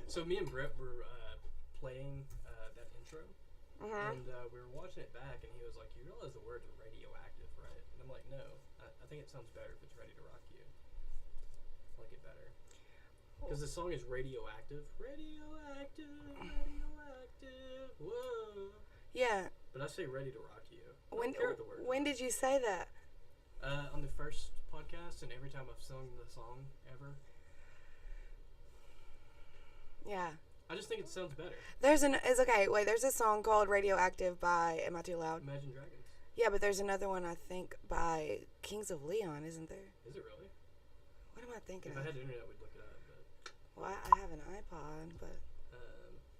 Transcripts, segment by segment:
So me and Brett were playing that intro, and we were watching it back, and he was like, "You realize the words are radioactive, right?" And I'm like, "No, I think it sounds better if it's Ready to Rock You. I like it better because the song is radioactive, radioactive, radioactive. Whoa." Yeah. But I say Ready to Rock You. When did you say that? On the first podcast, and every time I've sung the song ever. Yeah. I just think it sounds better. There's a song called Radioactive by, am I too loud? Imagine Dragons. Yeah, but there's another one, I think, by Kings of Leon, isn't there? Is it really? What am I thinking if of? I had internet, we'd look it up. But well, I have an iPod, but...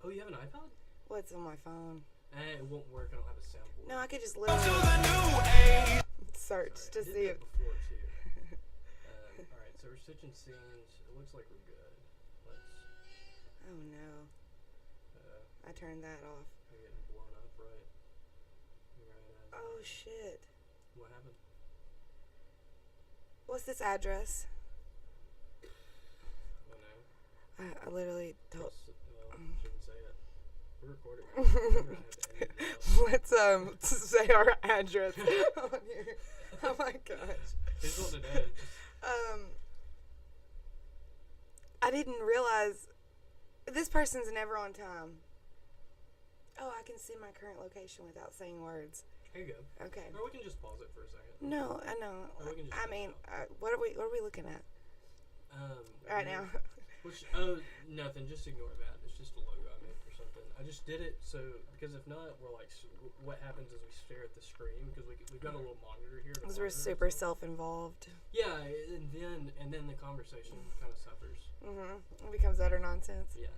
oh, you have an iPod? Well, it's on my phone. It won't work. I don't have a soundboard. No, I could just literally search to see it. Before, too. Alright, so we're switching scenes. It looks like we're good. Oh, no. I turned that off. We're getting blown up, right? Oh, shit. What happened? What's this address? I don't know. I literally told... Shouldn't say it. We're recording. Let's say our address on here. Oh my gosh. Here's what it is. I didn't realize this person's never on time. Oh, I can see my current location without saying words. There you go. Okay. Or we can just pause it for a second. No, I know. I mean, what are we looking at? Right now. Nothing. Just ignore that. It's just a logo I made or something. I just did it so because if not, we're like, what happens is we stare at the screen because we've got a little monitor here. Because we're super self-involved. Yeah, and then the conversation kind of suffers. It becomes utter nonsense. Yes.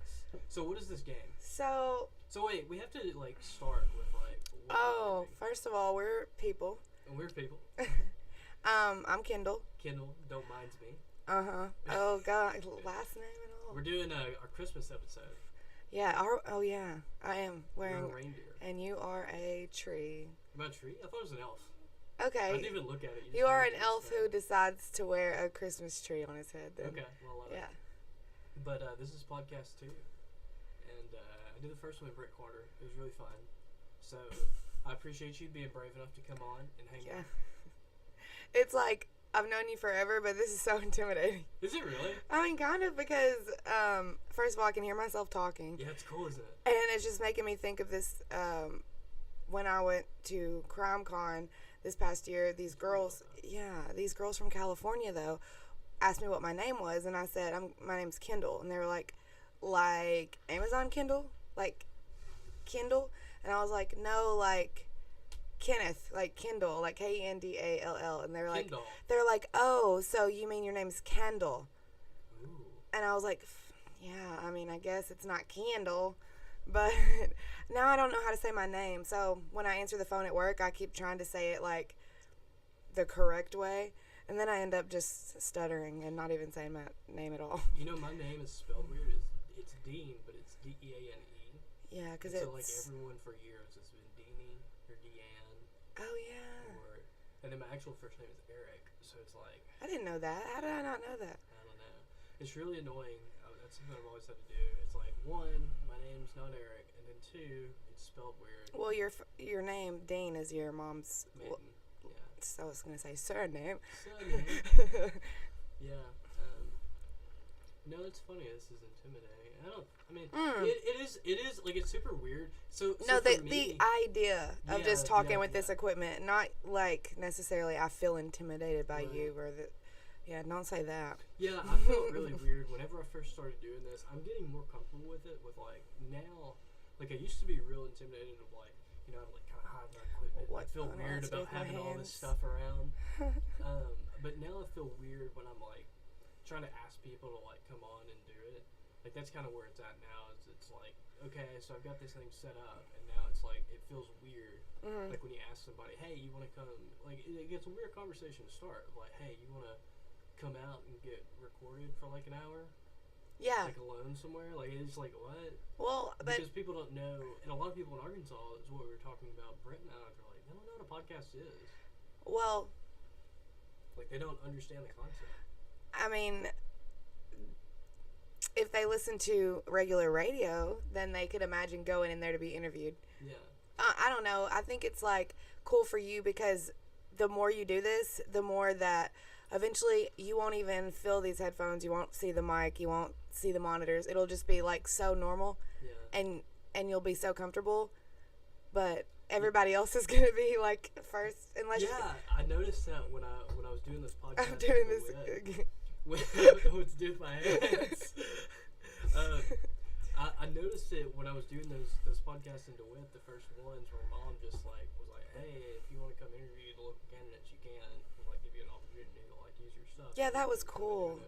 So what is this game? So wait, we have to like start with like. First of all, we're people. And we're people. I'm Kendall. Kendall, don't mind me. Oh God, last name and all. We're doing our Christmas episode. Yeah. Yeah. I am wearing You're a reindeer. And you are a tree. Am I a tree? I thought it was an elf. Okay. I didn't even look at it. You are an elf who decides to wear a Christmas tree on his head. Then. Okay. Well. Yeah. But this is podcast 2, and I did the first one with Britt Carter. It was really fun. So I appreciate you being brave enough to come on and hang out. It's like I've known you forever, but this is so intimidating. Is it really? I mean, kind of, because first of all, I can hear myself talking. Yeah, it's cool, isn't it? And it's just making me think of this. When I went to CrimeCon this past year, these girls from California though, asked me what my name was, and I said, my name's Kendall, and they were like Amazon Kindle, like Kindle, and I was like, no, like Kenneth, like Kendall, like Kendall, and they're like, oh, so you mean your name's Kendall? Ooh. And I was like, yeah, I mean, I guess it's not Candle, but now I don't know how to say my name, so when I answer the phone at work, I keep trying to say it like the correct way. And then I end up just stuttering and not even saying my name at all. You know, my name is spelled weird. It's Dean, but it's Deane. Yeah, because so like everyone for years has been Deanie or Deanne. Oh yeah. And then my actual first name is Eric, so it's like. I didn't know that. How did I not know that? I don't know. It's really annoying. That's something I've always had to do. It's like 1, my name's not Eric, and then 2, it's spelled weird. Well, your name Dean is your mom's. Maiden. So I was gonna say surname. Yeah. No, it's funny. This is intimidating. It is like it's super weird. So the idea of just talking with this equipment, not like necessarily I feel intimidated by you or that. Yeah, don't say that. Yeah, I felt really weird whenever I first started doing this. I'm getting more comfortable with it. With like now, like I used to be real intimidated of like. You know, like kind of hide my equipment. I feel weird about having all this stuff around. But now I feel weird when I'm like trying to ask people to like come on and do it. Like that's kind of where it's at now. It's like, okay, so I've got this thing set up, and now it's like it feels weird. Like when you ask somebody, hey, you want to come? Like it gets a weird conversation to start. Like, hey, you want to come out and get recorded for like an hour? Yeah. Like alone somewhere? Like, it's like, what? Well, because people don't know, and a lot of people in Arkansas, is what we were talking about, Brent and I, are like, they don't know what a podcast is. Well. Like, they don't understand the concept. I mean, if they listen to regular radio, then they could imagine going in there to be interviewed. Yeah. I don't know. I think it's like cool for you because the more you do this, the more that eventually you won't even feel these headphones. You won't see the mic. You won't see the monitors. It'll just be like so normal, and you'll be so comfortable. But everybody else is gonna be like first, unless I noticed that when I was doing this podcast. I'm doing this. What to do with my hands? I noticed it when I was doing those podcasts in DeWitt, the first ones where Mom just like was like, "Hey, if you want to come interview the local candidates, you can. We'll like give you an opportunity to like use your stuff." Yeah, that was cool.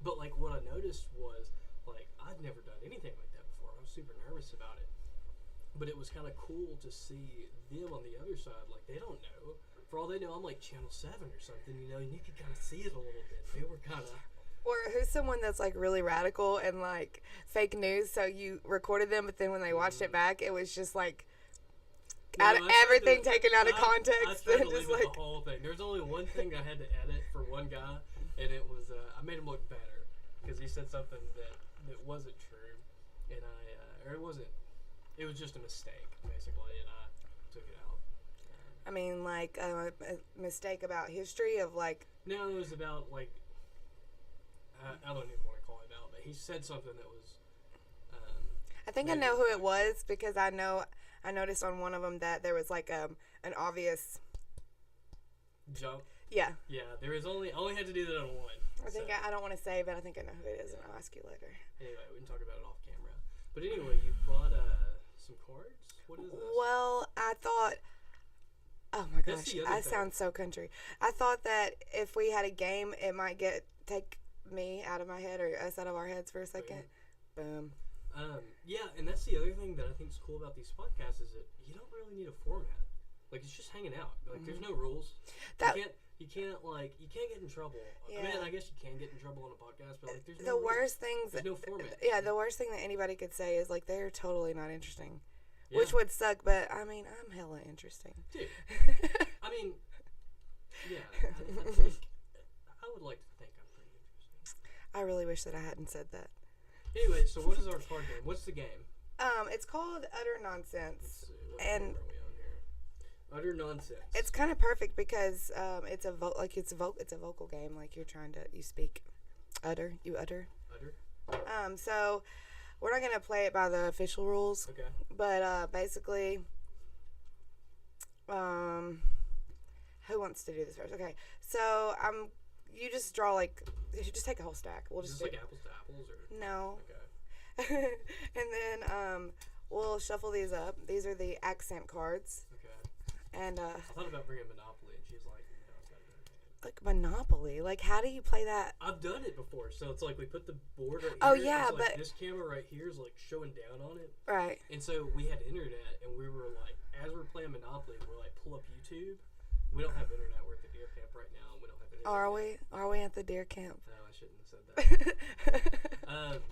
But like what I noticed was like I'd never done anything like that before. I was super nervous about it. But it was kind of cool to see them on the other side. Like they don't know. For all they know, I'm like Channel 7 or something, you know, and you can kind of see it a little bit. They were kind of. Or who's someone that's like really radical and like fake news? So you recorded them, but then when they watched it back, it was just like everything taken out of context. I tried to leave it the whole thing. There's only one thing I had to edit for one guy, and it was I made him look better because he said something that wasn't true, and or it wasn't. It was just a mistake basically, and I took it out. I mean, like a mistake about history of like. No, it was about like. I don't even want to call him out, but he said something that was. I think I know who it was because I noticed on one of them that there was like an obvious. Jump. Yeah. Yeah, there was only had to do that on one. I don't want to say, but I think I know who it is, and I'll ask you later. Anyway, we can talk about it off camera. But anyway, you brought some cards. What is this? Well, I thought. Oh my gosh, I sound so country. I thought that if we had a game, it might take me out of my head or us out of our heads for a second. Boom. Yeah, and that's the other thing that I think is cool about these podcasts is that you don't really need a format. Like it's just hanging out. Like there's no rules. You can't get in trouble. Yeah. I mean, I guess you can get in trouble on a podcast, but like there's no rules. There's no format. Yeah, the worst thing that anybody could say is like they're totally not interesting. Yeah. Which would suck, but I mean, I'm hella interesting. Dude. I mean, yeah, I think I would like to think I'm pretty interesting. I really wish that I hadn't said that. Anyway, so what is our card game? What's the game? It's called Utter Nonsense. And Utter Nonsense. It's kind of perfect because it's a vocal game. Like you speak, you utter. So we're not gonna play it by the official rules. Okay. But basically, who wants to do this first? Okay. So you just draw you should just take a whole stack. We'll just like apples to apples or no. Okay. And then we'll shuffle these up. These are the accent cards. Okay. And I thought about bringing Monopoly, and she's like, "No, it's gotta be like Monopoly. Like, how do you play that? I've done it before. So it's like we put the board right here. Oh yeah, it's like but this camera right here is like showing down on it. Right. And so we had internet, and we were like, as we're playing Monopoly, we're like, pull up YouTube. We don't have internet. We're at the deer camp right now. We don't have internet. Are we? Are we at the deer camp? No, I shouldn't have said that.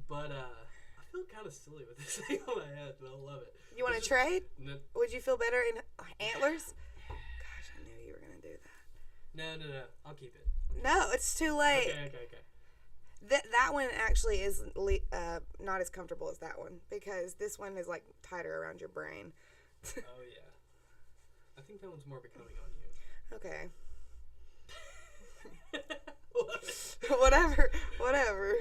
But I feel kind of silly with this thing on my head, but I love it. You want to trade? No. Would you feel better in antlers? Gosh, I knew you were gonna do that. No. I'll keep it. No, it's too late. Okay. That one actually is not as comfortable as that one because this one is like tighter around your brain. Oh yeah. I think that one's more becoming on you. Okay. Whatever. Whatever.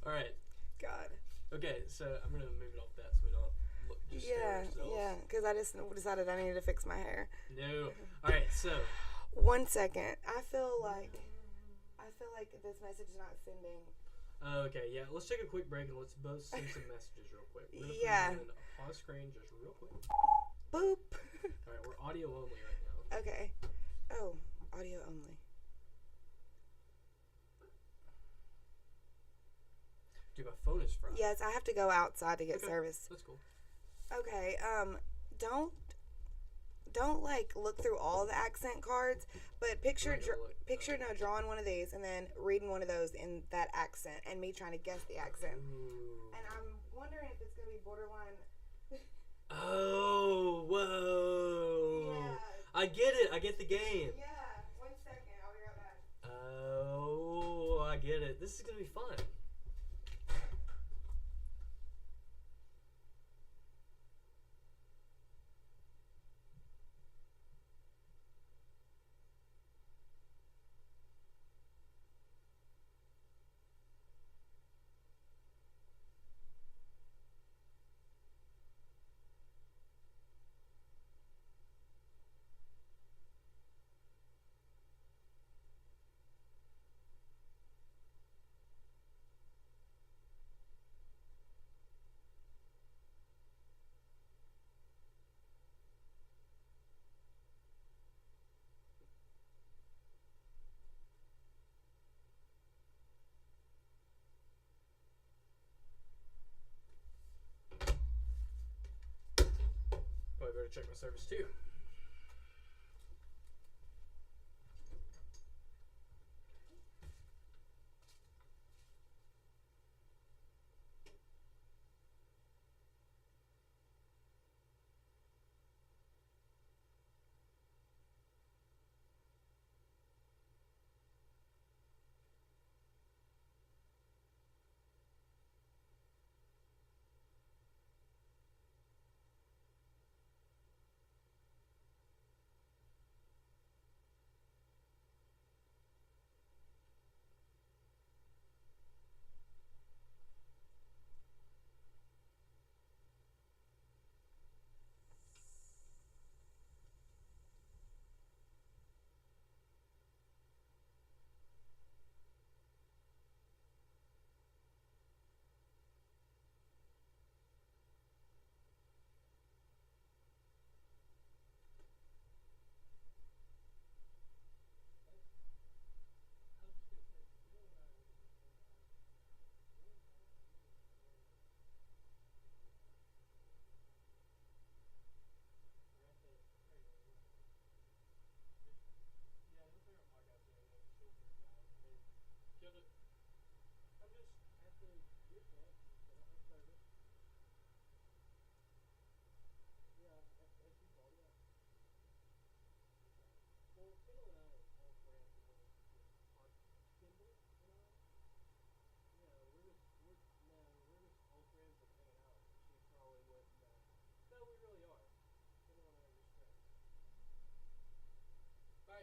All right. God. Okay, so I'm gonna move it off that so we don't look just yeah, because I just decided I needed to fix my hair. No. All right, so 1 second. I feel like this message is not sending. Okay, yeah. Let's take a quick break and let's both send some messages real quick. We're gonna yeah. put a pause screen just real quick. Boop. All right, we're audio only right now. Okay. Oh, audio only. Dude, my phone is fried. Yes, I have to go outside to get service. That's cool. Okay, don't like look through all the accent cards, but picture drawing one of these and then reading one of those in that accent and me trying to guess the accent. Ooh. And I'm wondering if it's gonna be borderline. Oh, whoa! Yeah. I get it. I get the game. Yeah. 1 second. I'll be right back. Oh, I get it. This is gonna be fun. to check my service too.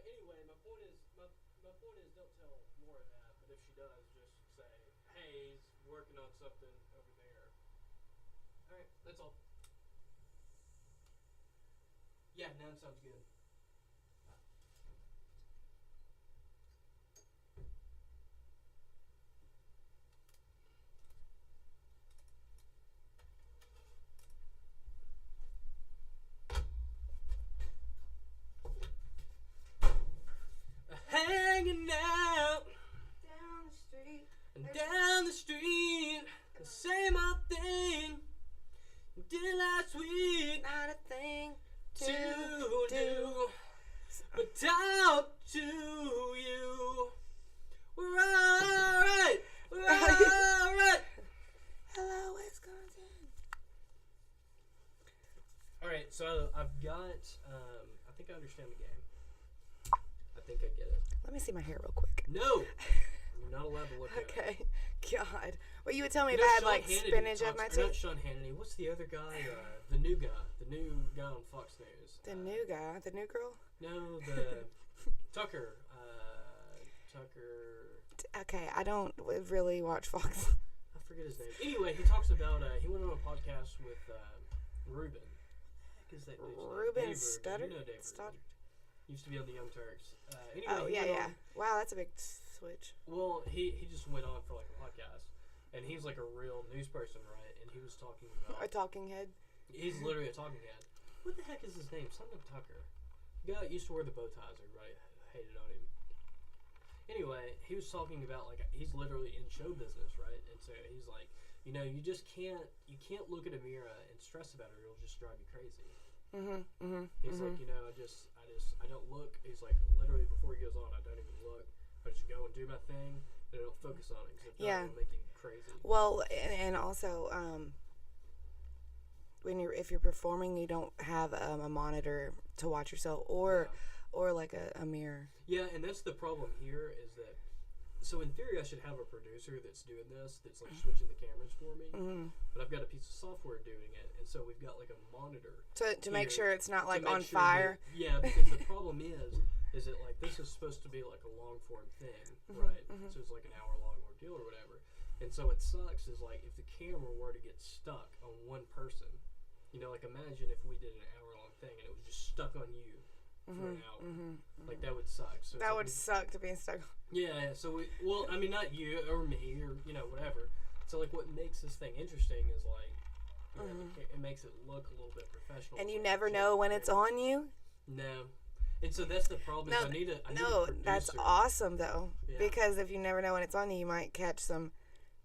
Anyway, my point is don't tell Laura that, but if she does, just say, hey, he's working on something over there. Alright, that's all. Yeah, now it sounds good. Hanging out Down the street. and down the street, the same old thing did last week. Not a thing To do, but talk to you. We're alright. We're alright. Hello, Wisconsin. Alright, so I've got, I think I understand the game. I think I get it. Let me see my hair real quick. No! You're not allowed to look at it. Okay. God. Well, you would tell me You if know, I had Sean like Hannity spinach at talks- my or teeth. Not Sean Hannity. What's the other guy? The new guy on Fox News. The new guy, the new girl. No, the Tucker. Okay, I don't really watch Fox. I forget his name. Anyway, he talks about. He went on a podcast with Ruben. What the heck is that dude's name? Ruben Dave Studdard? You know Dave Studdard? Ruben. Used to be on the Young Turks. Anyway, Oh, he yeah, went yeah. on- Wow, that's a big switch. Well, he just went on for like a podcast, and he's like a real news person, right? And he was talking about. A talking head. He's literally a talking head. What the heck is his name? Something Tucker. The guy that used to wear the bow ties. Everybody hated on him. Anyway, he was talking about like he's literally in show business, right? And so he's like, you know, you can't look at a mirror and stress about it, or it'll just drive you crazy. He's like, you know, I don't look. He's like, literally before he goes on, I don't even look. I just go and do my thing, and I don't focus on it because it'll make you crazy. Well, and also, if you're performing, you don't have a monitor to watch yourself, or like a mirror. Yeah, and that's the problem here is that. So in theory, I should have a producer that's doing this, that's like switching the cameras for me. But I've got a piece of software doing it, and so we've got like a monitor To make sure it's not like on sure fire. Because the problem is that like this is supposed to be like a long form thing, right? So it's like an hour long ordeal or whatever. And so what sucks is like if the camera were to get stuck on one person, you know, like imagine if we did an hour long thing and it was just stuck on you for an hour. Like that would suck. So That like would suck to be stuck. Yeah, so I mean, not you or me or, you know, whatever. So, like, what makes this thing interesting is, like, you know, it makes it look a little bit professional. And you never know when it's on you? No. And so that's the problem. I need a producer. That's awesome, though. Yeah. Because if you never know when it's on you, you might catch some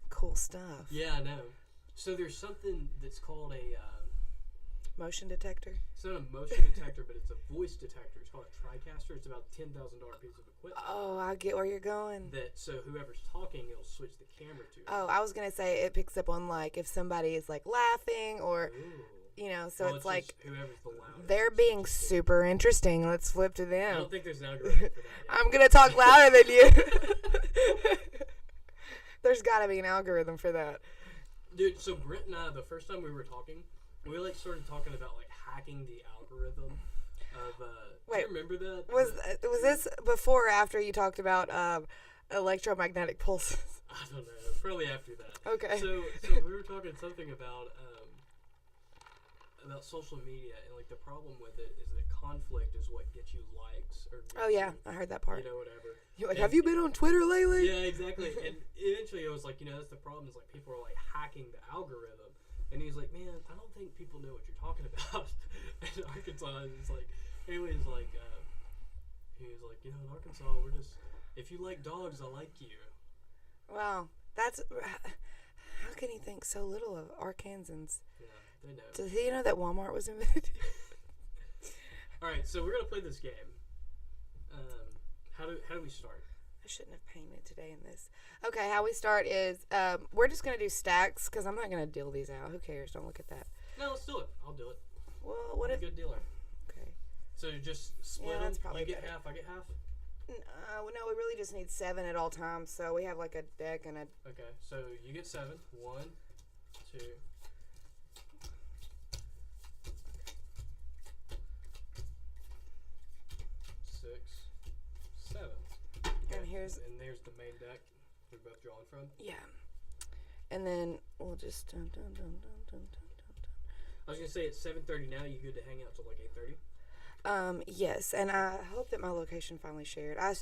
cool stuff. Yeah, I know. So there's something that's called Motion detector? It's not a motion detector, but it's a voice detector. It's called a TriCaster. It's about a $10,000 piece of equipment. Oh, I get where you're going. So whoever's talking, it'll switch the camera to. Oh, I was going to say it picks up on, like, if somebody is, like, laughing or, you know, so it's like, whoever's the loudest. they're being super interesting. Let's flip to them. I don't think there's an algorithm for that yet. I'm going to talk louder than you. There's got to be an algorithm for that. Dude, so Brent and I, the first time we were talking, we like started talking about like hacking the algorithm of. Wait, do you remember that? Was this before or after you talked about electromagnetic pulses? I don't know. Probably after that. Okay. So we were talking something about social media, and like the problem with it is that conflict is what gets you likes or. Oh yeah, I heard that part. You know, whatever. You're like, have you been on Twitter lately? Yeah, exactly. And eventually, I was like, you know, that's the problem. Is like people are like hacking the algorithm. And he's like, man, I don't think people know what you're talking about. In Arkansas, it's like, anyways, like, he was like, you know, in Arkansas, we're just, if you like dogs, I like you. Wow, that's, how can he think so little of Arkansans? Yeah, they know. Does he know that Walmart was invented? All right, so we're going to play this game. How do we start? I shouldn't have painted today in this. Okay, how we start is we're just going to do stacks because I'm not going to deal these out. Who cares? Don't look at that. No, let's do it. I'll do it. Well, what if... I'm a good dealer. Okay. So you just split them? That's probably you get better. half, I get half? No, we really just need 7 at all times, so we have like a deck and a... Okay, so you get 7. 1, 2... 6, 7. Okay. And there's the main deck we're both drawing from. Yeah. And then we'll just I was gonna say it's 7:30 now. You good to hang out till like 8:30? Yes, and I hope that my location finally shared. I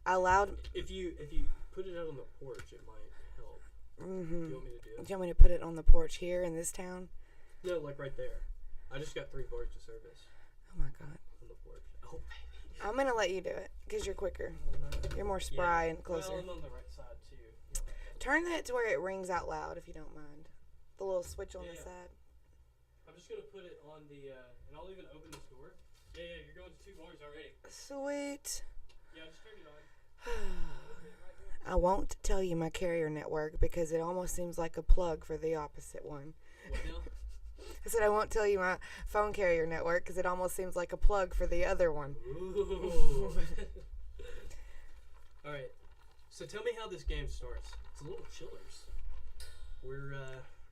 allowed. If you put it out on the porch, it might help. Mm-hmm. Do you want me to do it? Do you want me to put it on the porch here in this town? No, like right there. I just got 3 bars of service. Oh my god. On the porch. Oh baby. I'm gonna let you do it because you're quicker. You're more spry and closer. Well, I'm on the right side too. Turn that to where it rings out loud if you don't mind. The little switch on the side. I'm just gonna put it on the, and I'll even open this door. Yeah, you're going to 2 bars already. Sweet. Yeah, just turn it on. I won't tell you my carrier network because it almost seems like a plug for the opposite one. What now? I said I won't tell you my phone carrier network because it almost seems like a plug for the other one. Ooh. All right. So tell me how this game starts. It's a little chillers. We're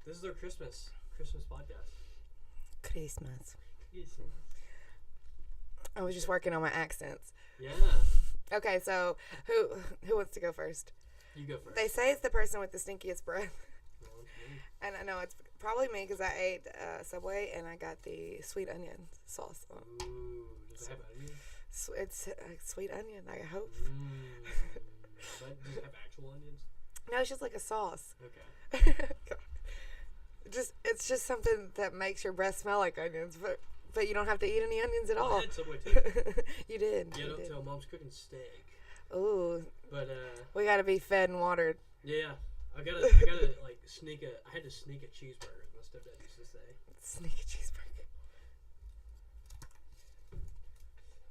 this is our Christmas podcast. Christmas. I was just working on my accents. Yeah. Okay, so who wants to go first? You go first. They say it's the person with the stinkiest breath. And I know it's probably me because I ate Subway and I got the sweet onion sauce on. Ooh, does it have onion? It's sweet onion, I hope. Does it have actual onions? No, it's just like a sauce. Okay. It's just something that makes your breath smell like onions, but you don't have to eat any onions at all. I had Subway too. You did. Yeah, don't tell Mom's cooking steak. Ooh. But we gotta be fed and watered. Yeah. I gotta like I had to sneak a cheeseburger, my stepdad used to say. Sneak a cheeseburger.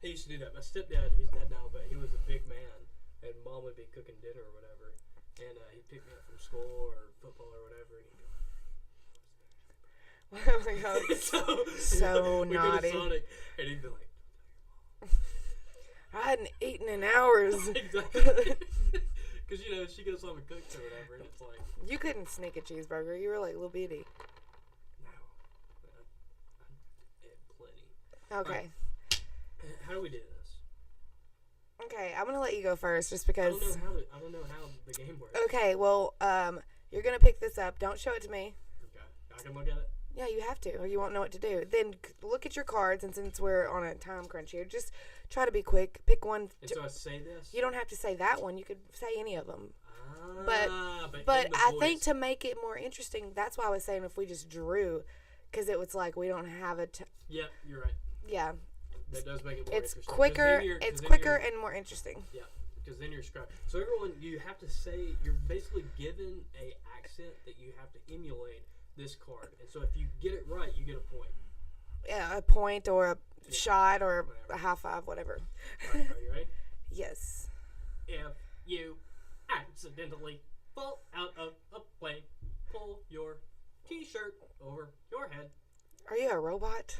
He used to do that. My stepdad, he's dead now, but he was a big man, and Mom would be cooking dinner or whatever, and he'd pick me up from school or football or whatever, and he'd go, oh my god. so we naughty. Go to Sonic, and he'd be like, I hadn't eaten in hours. Exactly. Because, you know, she goes home and cooks or whatever, and it's like... You couldn't sneak a cheeseburger. You were like little bitty. No. I had plenty. Okay. Right. How do we do this? Okay, I'm going to let you go first just because... I don't know how the game works. Okay, well, you're going to pick this up. Don't show it to me. Okay. I can look at it? Yeah, you have to, or you won't know what to do. Then look at your cards, and since we're on a time crunch here, just try to be quick. Pick one. So I say this? You don't have to say that one. You could say any of them. But I think to make it more interesting, that's why I was saying if we just drew, because it was like we don't have a... Yeah, you're right. Yeah. That does make it more interesting. It's quicker and more interesting. Yeah, because then you're scratching. So everyone, you have to say, you're basically given a accent that you have to emulate this card. And so if you get it right, you get a point. Yeah, a point or a shot or a high five, whatever. All right, are you ready? Yes. If you accidentally fall out of a plane, pull your t-shirt over your head. Are you a robot?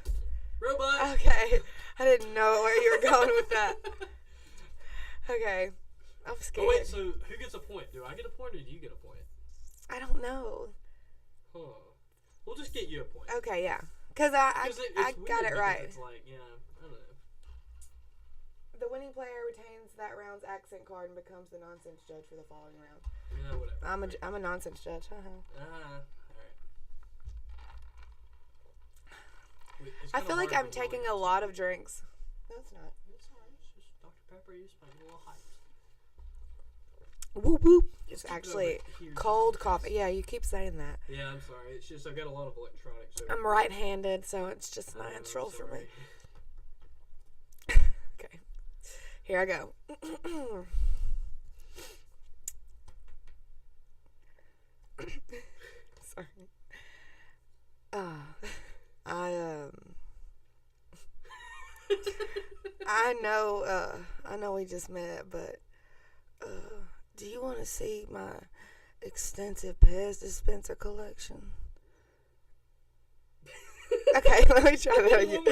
Robot! Okay. I didn't know where you were going with that. Okay. I'm scared. Oh, wait, so who gets a point? Do I get a point or do you get a point? I don't know. Huh. We'll just get you a point. Okay, yeah. Because I got it right. It's like, yeah, I don't know. The winning player retains that round's accent card and becomes the nonsense judge for the following round. Yeah, whatever. I'm a nonsense judge. Alright. I feel like I'm taking a lot of drinks. No, it's not. It's alright. It's just Dr. Pepper. You just might get a little hyped. Whoop whoop. It's actually cold coffee. Yeah, you keep saying that. Yeah, I'm sorry. It's just I've got a lot of electronics. I'm right-handed, so it's just natural for me. Okay. Here I go. Sorry. I know we just met, but do you want to see my extensive Pez dispenser collection? Okay, let me try that again.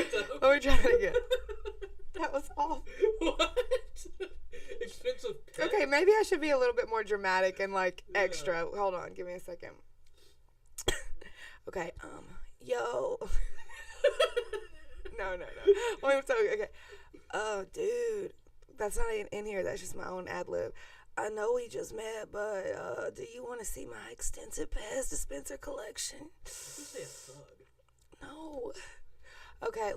That was awful. What? Expensive Pez? Okay, maybe I should be a little bit more dramatic and extra. Hold on, give me a second. Okay, yo. No. Wait, I'm sorry. Okay. Oh, dude. That's not in here. That's just my own ad lib. I know we just met, but do you want to see my extensive Pez dispenser collection? You say a thug. No. Okay,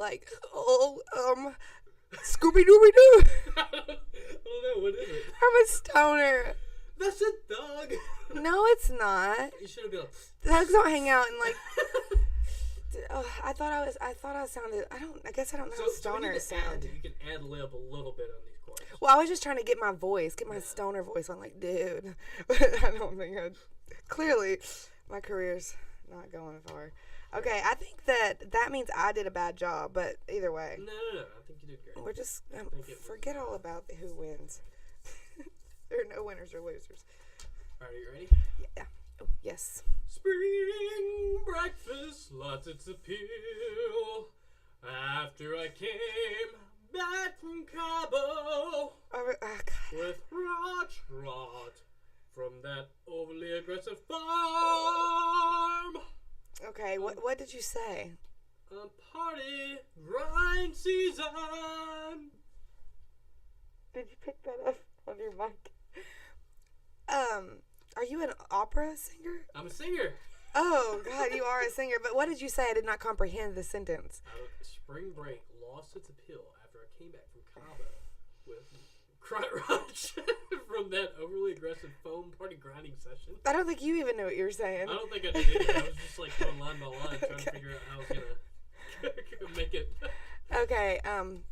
Scooby-Dooby-Doo. I don't know. What is it? I'm a stoner. That's a thug. No, it's not. You should have been like... Thugs don't hang out in I thought I sounded. I guess I don't know how stoners sound. You can ad lib a little bit on these chords. Well, I was just trying to get my stoner voice on, dude. I don't think clearly, my career's not going far. Okay, I think that means I did a bad job, but either way. No. I think you did great. We're just forget all about who wins. There are no winners or losers. Are you ready? Yeah. Oh, yes. Spring breakfast, lots its appeal. After I came back from Cabo with Rot from that overly aggressive farm. Okay, what did you say? Party grind season. Did you pick that up on your mic? Are you an opera singer? I'm a singer. Oh, God, you are a singer. But what did you say? I did not comprehend the sentence. Spring break lost its appeal after I came back from Cabo with Crotch from that overly aggressive foam party grinding session. I don't think you even knew what you were saying. I don't think I did either. I was just going line by line trying to figure out how I was going to make it. Okay, I'm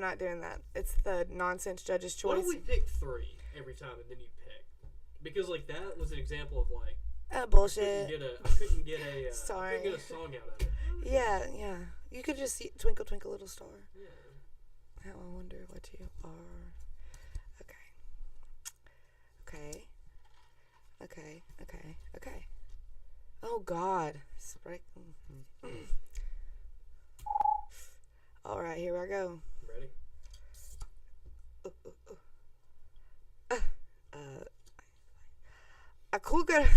not doing that. It's the nonsense judge's choice. Why don't we pick 3 every time and then you pick? Because that was an example of bullshit. I couldn't get a Sorry. I couldn't get a song out of it. Yeah. You could just see Twinkle Twinkle Little Star. Yeah. How I wonder what you are. Okay. Oh God. All right, here I go. Ready? A cougar.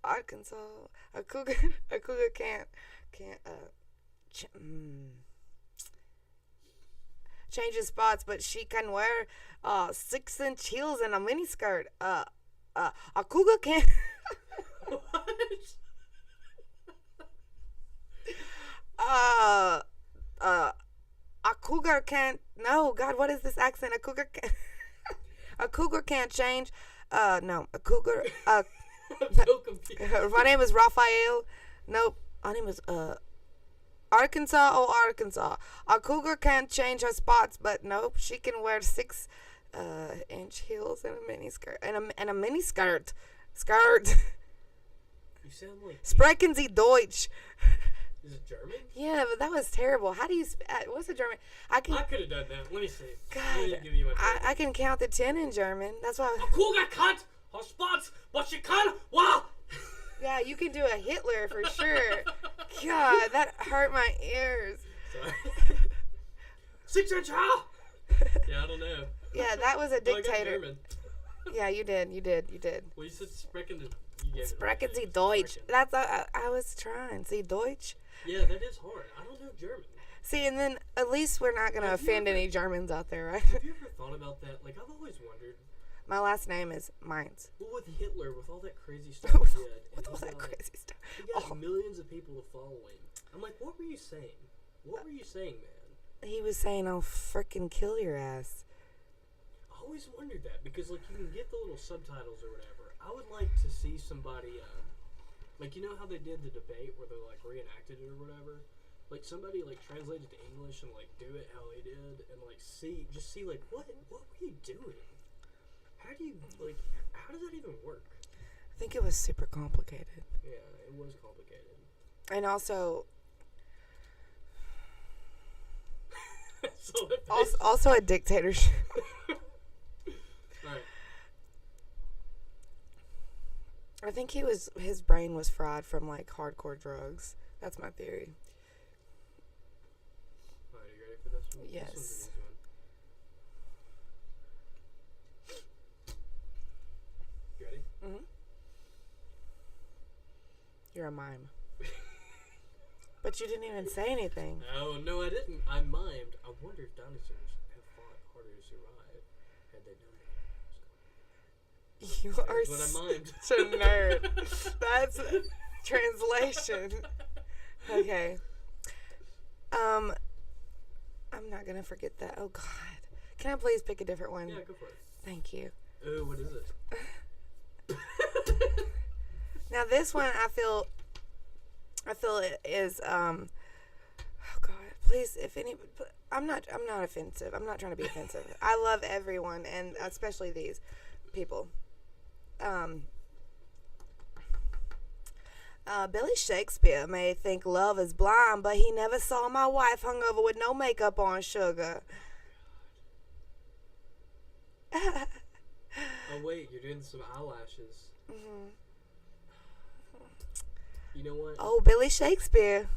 Arkansas. A cougar can't change his spots, but she can wear 6-inch heels and a mini skirt. A cougar can't. What? A cougar can't. No, God, what is this accent? A cougar can't. A cougar can't change. No, a cougar. I'm so confused. My name is Raphael. Nope. My name is Arkansas. Oh, Arkansas. A cougar can't change her spots, but nope, she can wear 6 inch heels and a mini skirt and a mini skirt. Skirt. You sound like Sprechen Sie Deutsch. Is it German? Yeah, but that was terrible. How do you? What's a German? I could have done that. Let me see. God, Let me give you I can count to 10 in German. That's why. Kuga Kant, Hotspots, but you can. Wow. Yeah, you can do a Hitler for sure. God, that hurt my ears. Sorry. 6 inch. Yeah, I don't know. Yeah, that was a Well, I got dictator. German. Yeah, you did. Well, you said Sprechen Sie. Sprechen Sie Deutsch. That's I was trying. See Deutsch. Yeah, that is hard. I don't know German. See, and then at least we're not gonna offend any Germans out there, right? Have you ever thought about that? Like, I've always wondered. My last name is Mainz. Well, with Hitler, with all that crazy stuff he did, With all that crazy stuff. He got millions of people to follow him. I'm like, what were you saying? What were you saying, man? He was saying, "I'll frickin' kill your ass." I always wondered that because, like, you can get the little subtitles or whatever. I would like to see somebody, like, you know how they did the debate where they, like, reenacted it or whatever? Like, somebody, like, translated to English and, like, do it how they did and, like, see, like, what were you doing? How do you, like, how does that even work? I think it was super complicated. Yeah, it was complicated. And also So also a dictatorship. Alright. I think his brain was fried from, like, hardcore drugs. That's my theory. Alright, are you ready for this one? Yes. This one's an easy one. You ready? Mm-hmm. You're a mime. But you didn't even say anything. Oh, no, I didn't. I mimed. I wonder if dinosaurs have fought harder to survive had they known that. You are That's what I mimed. such a nerd. That's translation. Okay. I'm not gonna forget that. Oh God. Can I please pick a different one? Yeah, go for it. Thank you. Ooh, what is it? Now this one I feel it is oh God, please, if any, I'm not offensive. I'm not trying to be offensive. I love everyone, and especially these people. Billy Shakespeare may think love is blind, but he never saw my wife hungover with no makeup on, sugar. Oh wait, you're doing some eyelashes. Mm-hmm. You know what? Oh, Billy Shakespeare.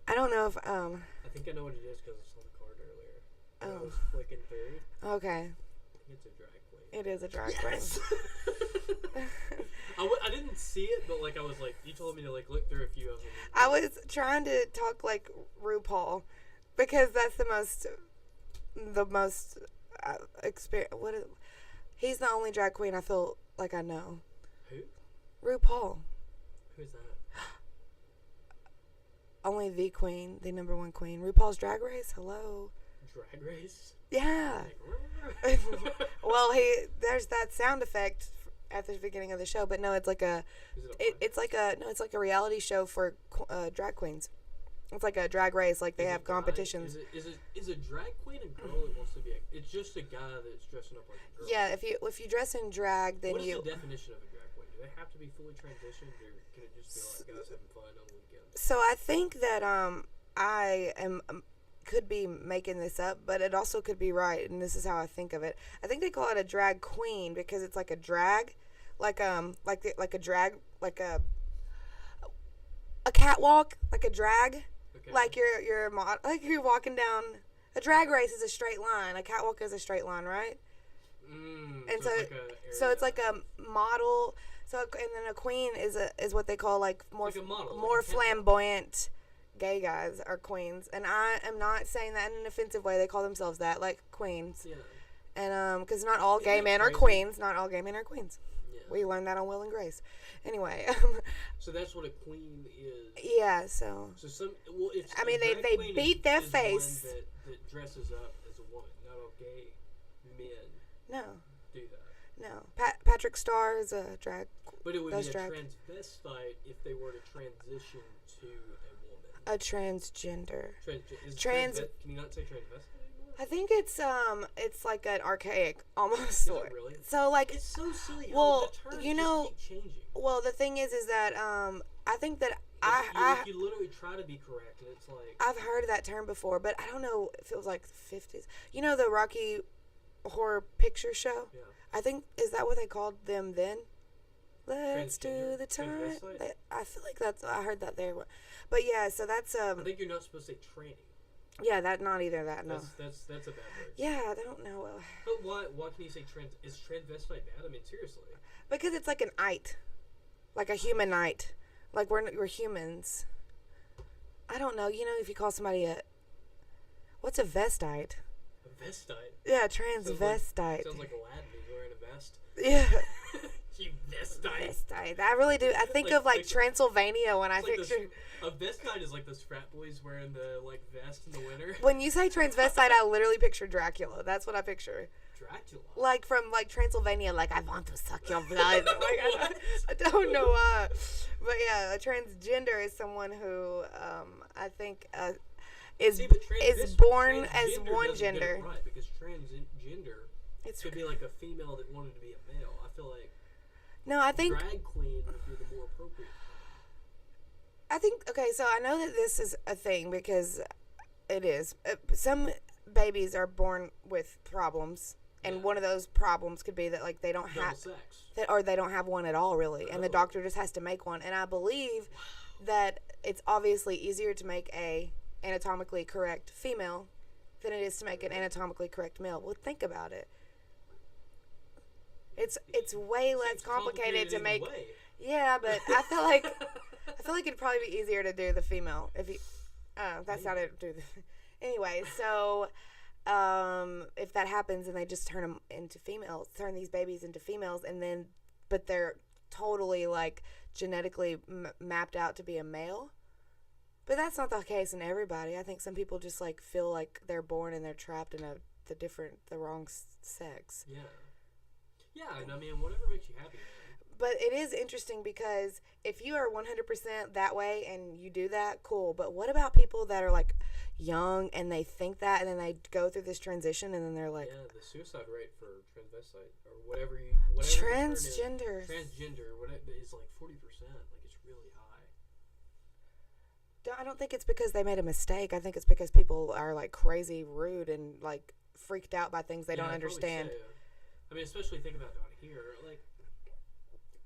I don't know if I think I know what it is because I saw the card earlier. I was flicking through. Okay. I think it's a drag queen. It is a drag Yes! queen. I didn't see it, but like I was like, you told me to like look through a few of them. I was trying to talk like RuPaul because that's the most experience. He's the only drag queen I feel like I know. Who? RuPaul. Who's that? Only the queen, the number one queen. RuPaul's Drag Race. Hello. Drag Race? Yeah. Like, Well, there's that sound effect at the beginning of the show, but no, it's like it's like a reality show for drag queens. It's like a drag race, like they have competitions. Is a drag queen a girl that wants to be it's just a guy that's dressing up like a girl? Yeah, if you dress in drag, then What is the definition of a drag queen? Do they have to be fully transitioned, or can it just be like guys having fun on the weekends? So I think that I am could be making this up, but it also could be right, and this is how I think of it. I think they call it a drag queen because it's like a drag, like a drag, like a catwalk, like a drag. Okay. Like like you're walking down. A drag race is a straight line. A catwalk is a straight line, right? And so it's like a model. So and then a queen is what they call like more more flamboyant gay guys are queens. And I am not saying that in an offensive way. They call themselves that, like queens. Yeah. And because not all gay men are queens. Not all gay men are queens. Yeah. We learned that on Will and Grace. Anyway. So that's what a queen is. Yeah. So it's I mean they beat their face. One that dresses up as a woman. Not all gay men. Do that. No. Patrick Starr is a drag. But it would be a transvestite if they were to transition to a woman. A transgender. Can you not say transvestite anymore? I think it's like an archaic almost. Really? So like it's so silly. Well, how the terms just keep changing. Well, the thing is that I think that you literally try to be correct, and it's like I've heard that term before, but I don't know if it was like the 50s. You know the Rocky Horror Picture Show? Yeah. I think is that what they called them then? Let's do the time. I feel like I heard that there, but yeah. So that's I think you're not supposed to say tranny. Yeah, not either that. No. That's a bad word. Yeah, I don't know. But why can you say is transvestite bad? I mean, seriously. Because it's like an ite, like a humanite, like we're humans. I don't know. You know, if you call somebody what's a vestite? A vestite. Yeah, transvestite. Sounds like Aladdin. He's wearing a vest. Yeah. You vestite. Vestite. I really do. I think of like Transylvania when I picture. A vestite is like those frat boys wearing the like vest in the winter. When you say transvestite, I literally picture Dracula. That's what I picture. Dracula. Like from like Transylvania, like I want to suck your blood. Like I don't know why, but yeah, a transgender is someone who I think is born as one gender. Right, because transgender could be like a female that wanted to be a male. I feel like. No, I think drag queen would be the more appropriate. I think okay, so I know that this is a thing because it is. Some babies are born with problems, and one of those problems could be that like they don't have that, or they don't have one at all really, and the doctor just has to make one. And I believe that it's obviously easier to make a anatomically correct female than it is to make an anatomically correct male. Well, think about it. It's way less complicated to make. Yeah, but I feel like it'd probably be easier to do the female if you. That's how to do the. Anyway, so if that happens and they just turn them into females, turn these babies into females, and then but they're totally like genetically mapped out to be a male. But that's not the case in everybody. I think some people just like feel like they're born and they're trapped in the wrong sex. Yeah. Yeah, and I mean, whatever makes you happy, man. But it is interesting because if you are 100% that way and you do that, cool. But what about people that are like young and they think that and then they go through this transition and then they're like... Yeah, the suicide rate for transvestite or whatever transgender. Transgender, whatever, is like 40%. Like, it's really high. I don't think it's because they made a mistake. I think it's because people are like crazy rude and like freaked out by things they don't understand. I mean, especially think about down here. Like,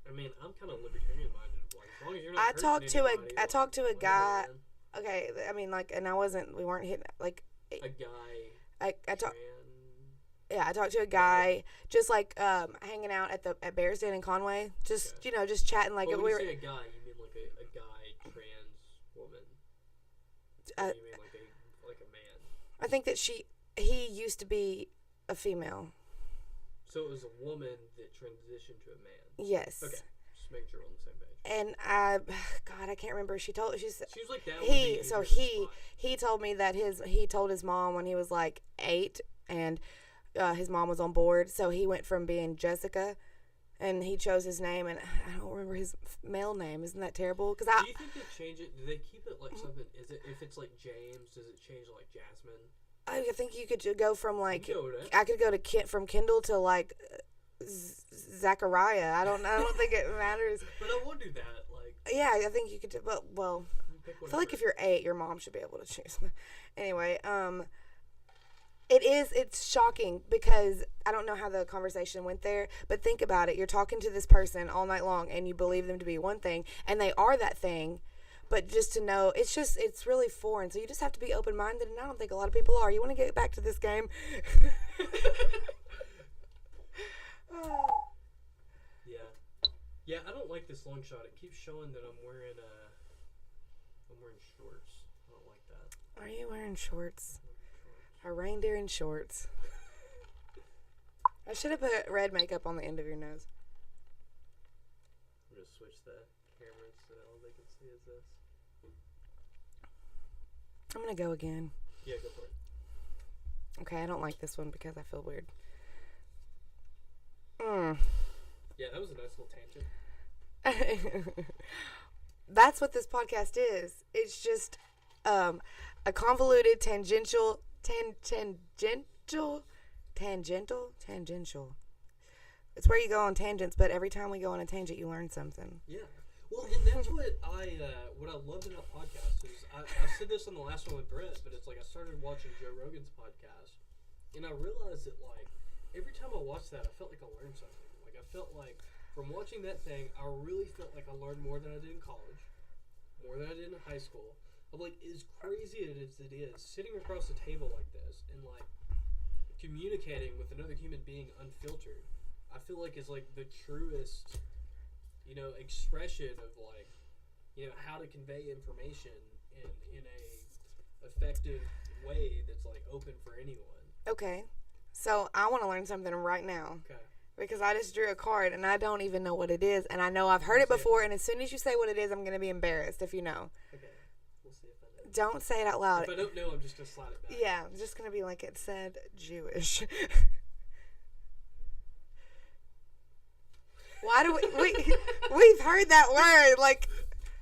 I mean, I'm kind of libertarian minded. Like, as long as you're not I talked to a guy. Okay, I mean, like, and we weren't hitting like a guy. I talked. Yeah, I talked to a guy just like hanging out at Bears Den in Conway. Just just chatting like when you say a guy, you mean like a guy trans woman. Or you mean like a man? I think that he used to be a female. So it was a woman that transitioned to a man. Yes. Okay. Just making sure we're on the same page. And I can't remember. She was like that. He told me that he told his mom when he was like 8, and his mom was on board. So he went from being Jessica, and he chose his name, and I don't remember his male name. Isn't that terrible? Do you think they change it? Do they keep it like something? If it's like James? Does it change to like Jasmine? I think you could go from like I could go to from Kendall to like Zachariah. I don't think it matters. But I would do that. Like yeah, I think you could do. Well, I feel like if you're 8, your mom should be able to choose. Anyway, it's shocking because I don't know how the conversation went there, but think about it. You're talking to this person all night long, and you believe them to be one thing, and they are that thing. But just to know, it's really foreign. So you just have to be open-minded, and I don't think a lot of people are. You want to get back to this game? Yeah, I don't like this long shot. It keeps showing that I'm wearing shorts. I don't like that. Are you wearing shorts? A reindeer in shorts. I should have put red makeup on the end of your nose. I'm going to switch the cameras so all they can see is this. I'm going to go again. Yeah, go for it. Okay, I don't like this one because I feel weird. Yeah, that was a nice little tangent. That's what this podcast is. It's just a convoluted, tangential Tangential. It's where you go on tangents, but every time we go on a tangent, you learn something. Yeah. Well, and that's what I loved about podcasts is I said this on the last one with Brett, but it's like I started watching Joe Rogan's podcast, and I realized that like every time I watched that, I felt like I learned something. Like I felt like from watching that thing, I really felt like I learned more than I did in college, more than I did in high school. I'm like, as crazy as it is, sitting across a table like this and like communicating with another human being unfiltered, I feel like is like the truest, expression of like, how to convey information in a effective way that's like open for anyone. Okay, so I want to learn something right now. Okay. Because I just drew a card and I don't even know what it is, and I know I've heard it before. And as soon as you say what it is, I'm gonna be embarrassed if you know. Okay. We'll see if I know. Don't say it out loud. If I don't know, I'm just gonna slide it back. Yeah, I'm just gonna be like it said Jewish. Why do we've heard that word like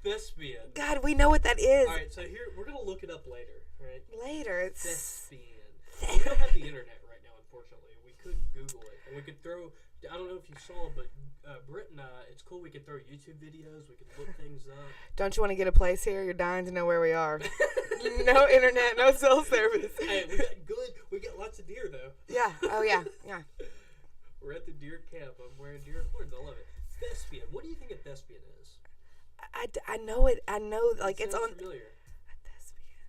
thespian. God, we know what that is. All right, so here we're gonna look it up later, right? Later, it's thespian. We don't have the internet right now, unfortunately. We could Google it, and we could throw. I don't know if you saw, but Britt and I, it's cool. We could throw YouTube videos. We could look things up. Don't you want to get a place here? You're dying to know where we are. No internet, no cell service. Hey, we got lots of deer though. Yeah. Oh yeah. Yeah. We're at the deer camp. I'm wearing deer horns. I love it. Thespian. What do you think a thespian is? I know it. I know like it's on. Familiar. A thespian.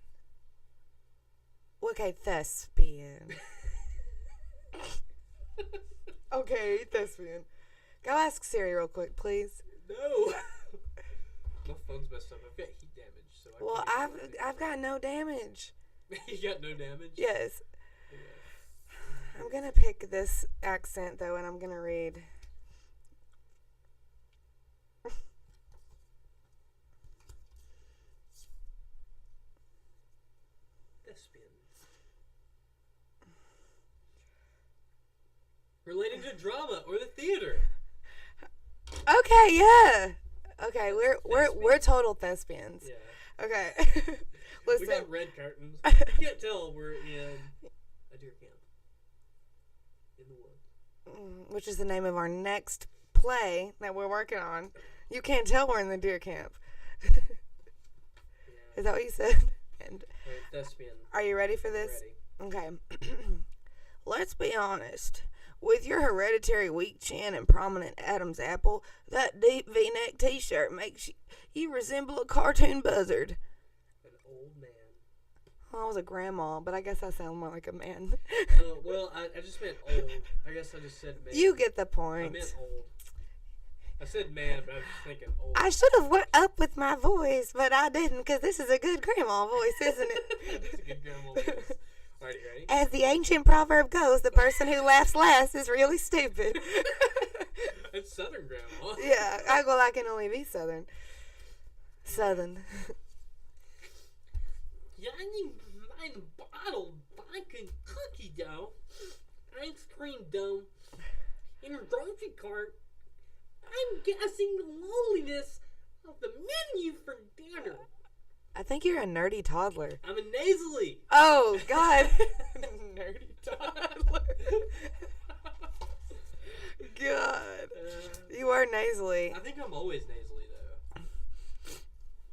Okay, thespian. Okay, thespian. Go ask Siri real quick, please. No. My phone's messed up. I've got heat damage, so I've got no damage. You got no damage? Yes. Yeah. I'm gonna pick this accent though, and I'm gonna read. Thespian. Relating to drama or the theater. Okay, yeah. Okay, we're total thespians. Yeah. Okay. Listen. We got red curtains. You can't tell we're in a deer camp. In the woods. Which is the name of our next play that we're working on. You can't tell we're in the deer camp. Yeah. Is that what you said? And right, thespian. Are you ready for this? Ready. Okay. Let's be honest. With your hereditary weak chin and prominent Adam's apple, that deep V-neck t-shirt makes you resemble a cartoon buzzard. An old man. Well, I was a grandma, but I guess I sound more like a man. Well, I just meant old. I guess I just said man. You get the point. I meant old. I said man, but I was just thinking old. I should have went up with my voice, but I didn't, because this is a good grandma voice, isn't it? It is a good grandma voice. All right, you ready? As the ancient proverb goes, the person who laughs last is really stupid. It's Southern grandma. Yeah, I can only be Southern. Southern. Ja, I need mine bottled vodka cookie dough, ice cream dough, in a grocery cart. I'm guessing the loneliness of the menu for dinner. I think you're a nerdy toddler. I'm a nasally. Oh, God. Nerdy toddler. God. You are nasally. I think I'm always nasally, though.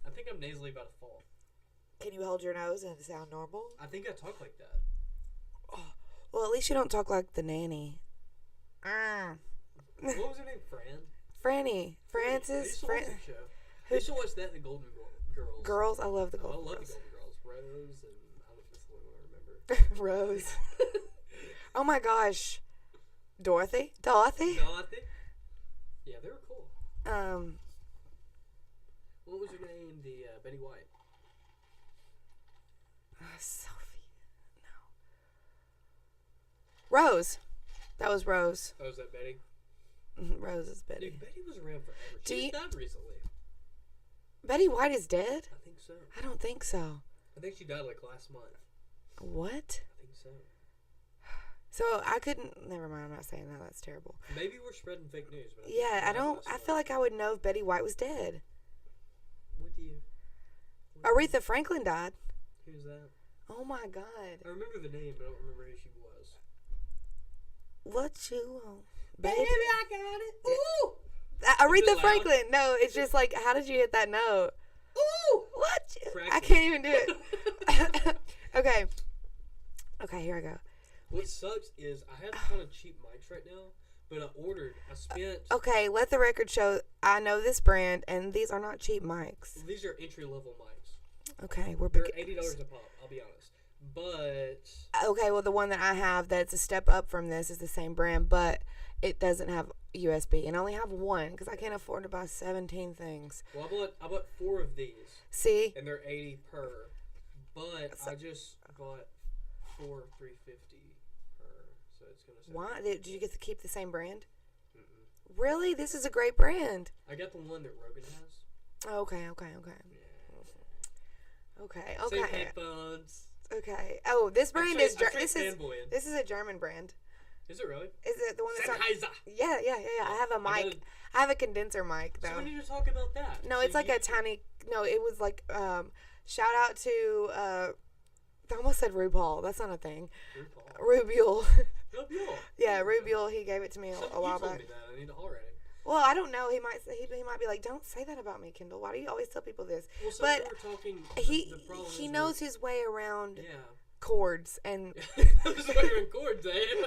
I think I'm nasally by default. Can you hold your nose and sound normal? I think I talk like that. Oh, well, at least you don't talk like the nanny. What was her name? Franny. Francis. I used to watch that in the Golden Girls. Girls? I love the Golden Girls. I love Girls. the Golden Girls. Rose and I don't know if that's the only one I remember. Rose. Oh my gosh. Dorothy? Yeah, they were cool. What was her name? The Betty White. Sophie. No. Rose. That was Rose. Oh, is that Betty? Rose is Betty. Dude, Betty was around forever. She died recently. Betty White is dead? I think so. I don't think so. I think she died like last month. What? I think so. So I couldn't. Never mind. I'm not saying that. That's terrible. Maybe we're spreading fake news. But I don't. I feel like I would know if Betty White was dead. What do you? Aretha Franklin died. Who's that? Oh my God. I remember the name, but I don't remember who she was. What you want? Baby, I got it. Ooh! Aretha Franklin. No, it's just like, how did you hit that note? Ooh! What? Practice. I can't even do it. Okay. Okay, here I go. What sucks is I have kind of cheap mics right now, but I spent... Okay, let the record show I know this brand, and these are not cheap mics. Well, these are entry-level mics. Okay, They're $80 a pop, I'll be honest. But... Okay, well, the one that I have that's a step up from this is the same brand, but it doesn't have USB, and I only have one because I can't afford to buy 17 things. Well, I bought 4 of these. See? And they're $80 per. But I just bought 4 $350 per, so it's gonna. Why did you get to keep the same brand? Mm-mm. Really, this is a great brand. I got the one that Rogan has. Okay. Yeah. Okay. Same headphones. Okay. Oh, this brand is this is a German brand. Is it really? Is it the one that's Sennheiser? Yeah. I have a mic. I have a condenser mic though. So we need to talk about that. No, it's like a tiny. No, it was like. Shout out to. I almost said RuPaul. That's not a thing. Rubiel. Rubiel. Yeah, Rubiel. He gave it to me a while back. You told me that. I need to holler at him. Well, I don't know. He might be like, "Don't say that about me, Kendall. Why do you always tell people this?" Well, so but we were talking, he knows his way around chords and. Those are chords, eh?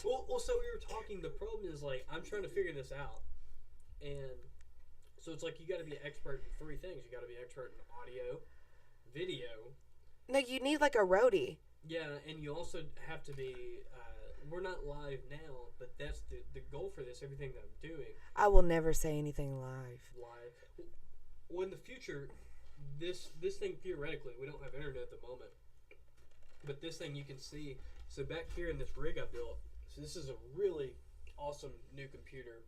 well, so we were talking. The problem is like I'm trying to figure this out, and so it's like you got to be an expert in 3 things. You got to be an expert in audio, video. No, you need like a roadie. Yeah, and you also have to be. We're not live now, but that's the goal for this. Everything that I'm doing. I will never say anything live. Well, in the future, this thing theoretically, we don't have internet at the moment, but this thing you can see. So back here in this rig I built, so this is a really awesome new computer.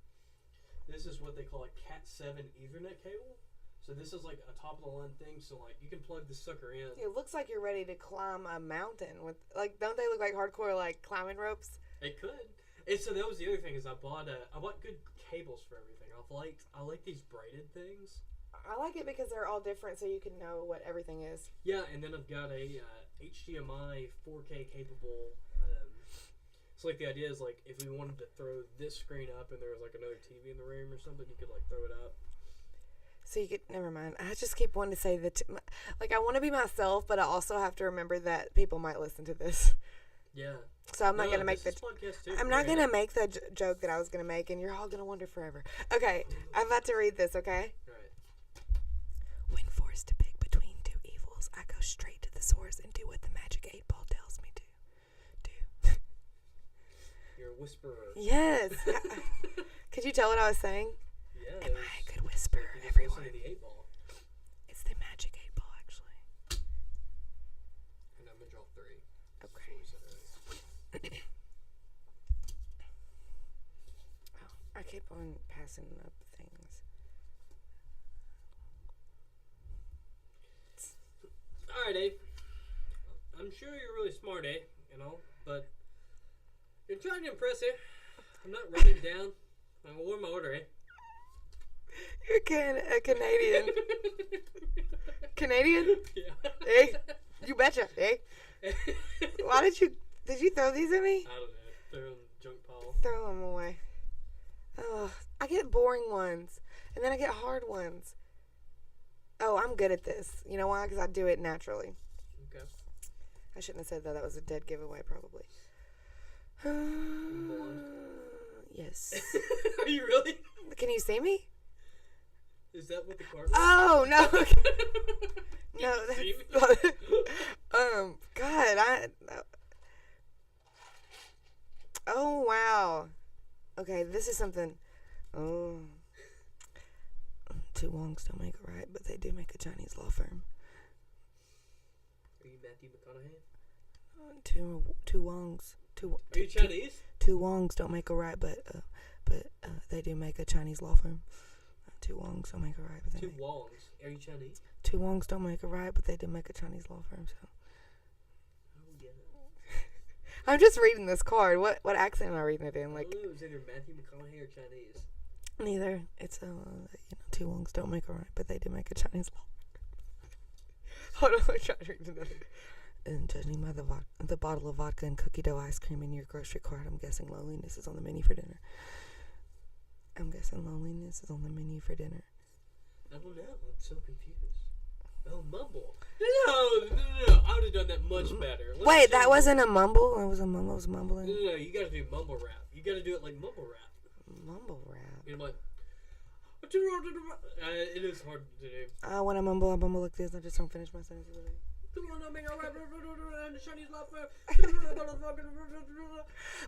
This is what they call a Cat7 Ethernet cable. So this is like a top of the line thing. So like you can plug this sucker in. It looks like you're ready to climb a mountain with like. Don't they look like hardcore like climbing ropes? It could. And so that was the other thing is I bought good cables for everything. I like these braided things. I like it because they're all different, so you can know what everything is. Yeah, and then I've got a HDMI 4K capable. So like the idea is like if we wanted to throw this screen up and there was like another TV in the room or something, you could like throw it up. So you could, never mind. I just keep wanting to say that, like, I want to be myself, but I also have to remember that people might listen to this. Yeah. So I'm not going to make the, I'm not going to make the joke that I was going to make, and you're all going to wonder forever. Okay, I'm about to read this, okay? Right. When forced to pick between 2 evils, I go straight to the source and do what the magic 8 ball tells me to do. You're a whisperer. Yes. Could you tell what I was saying? Yeah. Am I a good whisperer, everyone? To the 8 ball. It's the magic 8 ball, actually. And I'm gonna draw 3. Okay. Oh, I keep on passing up things. All right, Dave. I'm sure you're really smart, eh? You know, but you're trying to impress it. I'm not writing down. I'm gonna warn my order, eh? You're a Canadian. Canadian? Yeah. Hey, you betcha, hey. Why did you throw these at me? I don't know. Throw them in the junk pile. Throw them away. Oh, I get boring ones, and then I get hard ones. Oh, I'm good at this. You know why? Because I do it naturally. Okay. I shouldn't have said that. That was a dead giveaway, probably. Yes. Are you really? Can you see me? Is that what the card was? Oh, no. No, that's... God, Oh, wow. Okay, this is something... Oh. 2 wrongs don't make a right, but they do make a Chinese law firm. Are you Matthew McConaughey? Two wrongs. Are you Chinese? 2 wrongs don't make a right, but they do make a Chinese law firm. 2 wrongs don't make a right, but they 2 wrongs. Are you Chinese? 2 wrongs don't make a right, but they do make a Chinese law firm. So. Oh yeah. I'm just reading this card. What accent am I reading it in? Like. I don't know. It was either Matthew McConaughey or Chinese. Neither. It's 2 wrongs don't make a right, but they do make a Chinese law. Hold on, I'm trying to read another. And judging by the bottle of vodka and cookie dough ice cream in your grocery cart, I'm guessing loneliness is on the menu for dinner. I don't know. I'm so confused. Oh, mumble. No. I would have done that much better. Wait, that wasn't a mumble? It was a mumble. It was mumbling? No. You got to do mumble rap. You got to do it like mumble rap. Mumble rap? You know, like... it is hard to do. When I mumble like this. I just don't finish my sentence.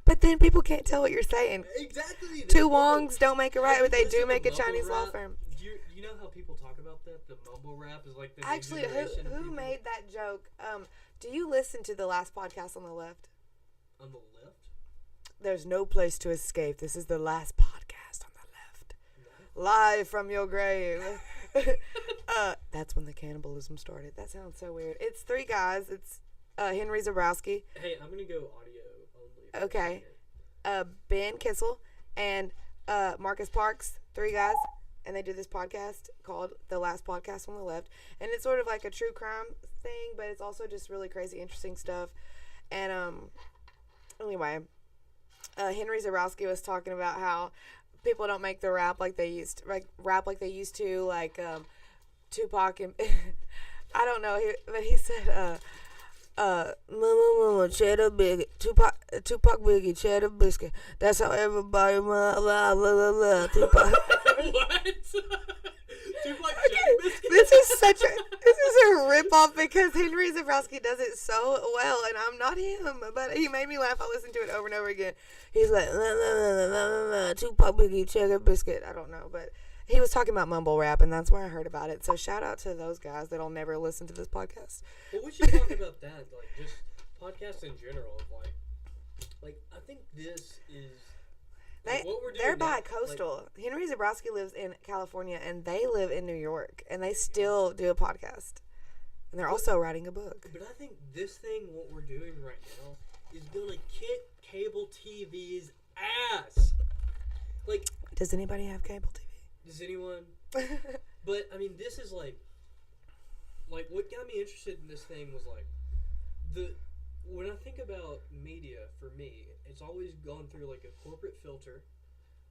But then people can't tell what you're saying. Exactly. Two wongs don't make a right, but they do make a Chinese law firm. You know how people talk about that? The mumble rap is like the actually who made that joke? Do you listen to the last podcast on the left? On the left? There's no place to escape. This is the last podcast on the left. No. Live from your grave. That's when the cannibalism started. That sounds so weird. It's three guys. It's Henry Zabrowski. Hey, I'm gonna go audio only. Okay. Ben Kissel and Marcus Parks. Three guys, and they do this podcast called The Last Podcast on the Left, and it's sort of like a true crime thing, but it's also just really crazy, interesting stuff. And anyway, Henry Zabrowski was talking about how people don't make the rap like they used to, like Tupac and I don't know, but he said mama cheddar biscuit, Tupac Biggie cheddar biscuit. That's how everybody Tupac. What? Tupac cheddar biscuit. This is a rip off because Henry Zabrowski does it so well, and I'm not him, but he made me laugh. I listened to it over and over again. He's like Tupac Biggie cheddar biscuit. I don't know, but he was talking about mumble rap, and that's where I heard about it. So shout out to those guys that'll never listen to this podcast. Well, we should talk about that, like just podcasts in general. Like I think this is what we're doing. They're now, bi-coastal. Like, Henry Zabrowski lives in California, and they live in New York, and they still do a podcast, and they're also writing a book. But I think this thing, what we're doing right now, is gonna kick cable TV's ass. Like, does anybody have cable TV? Does anyone? But I mean, this is like what got me interested in this thing was like when I think about media, for me, it's always gone through like a corporate filter.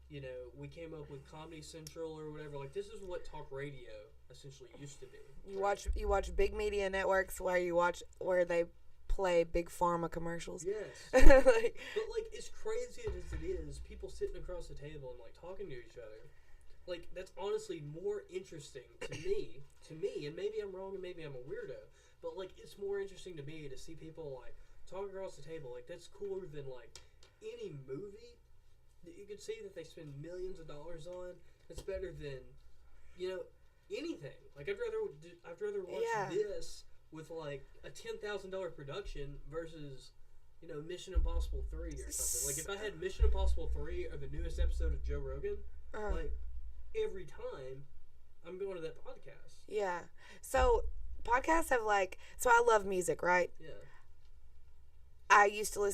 You know, we came up with Comedy Central or whatever. Like, this is what talk radio essentially used to be. You watch big media networks where they play big pharma commercials. Yes. But like, as crazy as it is, people sitting across the table and like talking to each other. Like, that's honestly more interesting to me, and maybe I'm wrong and maybe I'm a weirdo, but, like, it's more interesting to me to see people, like, talk across the table. Like, that's cooler than, like, any movie that you could see that they spend millions of dollars on. That's better than, you know, anything. Like, I'd rather watch this with, like, a $10,000 production versus, you know, Mission Impossible 3 or something. Like, if I had Mission Impossible 3 or the newest episode of Joe Rogan, like, every time I'm going to that podcast. Yeah. So podcasts have I love music, right? Yeah. I still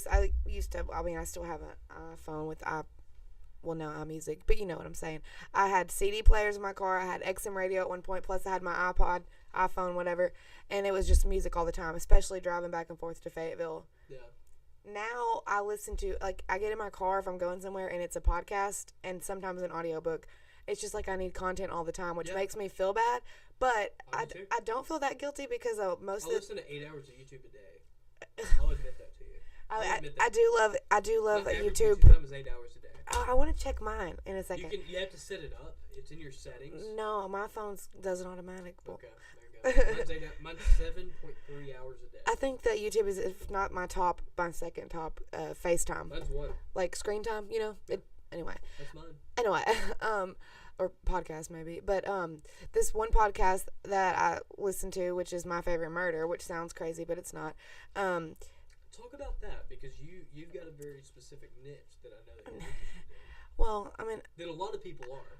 have an iPhone with iMusic, but you know what I'm saying. I had CD players in my car. I had XM radio at one point, plus I had my iPod, iPhone, whatever, and it was just music all the time, especially driving back and forth to Fayetteville. Yeah. Now I listen to, I get in my car if I'm going somewhere and it's a podcast and sometimes an audiobook. It's just like I need content all the time, which makes me feel bad. But I don't feel that guilty because I listen to 8 hours of YouTube a day. I'll admit that to you. I do love My YouTube. time is 8 hours a day. I want to check mine in a second. You have to set it up. It's in your settings. No, my phone does it automatic. Okay, there you go. Mine's 7.3 hours a day. I think that YouTube is, if not my second top, FaceTime. Mine's one. Like screen time, you know? Anyway. That's mine. Anyway, or podcast maybe. But this one podcast that I listen to, which is My Favorite Murder, which sounds crazy, but it's not. Talk about that, because you've got a very specific niche that I know that you're interested in. Well, I mean, that a lot of people are.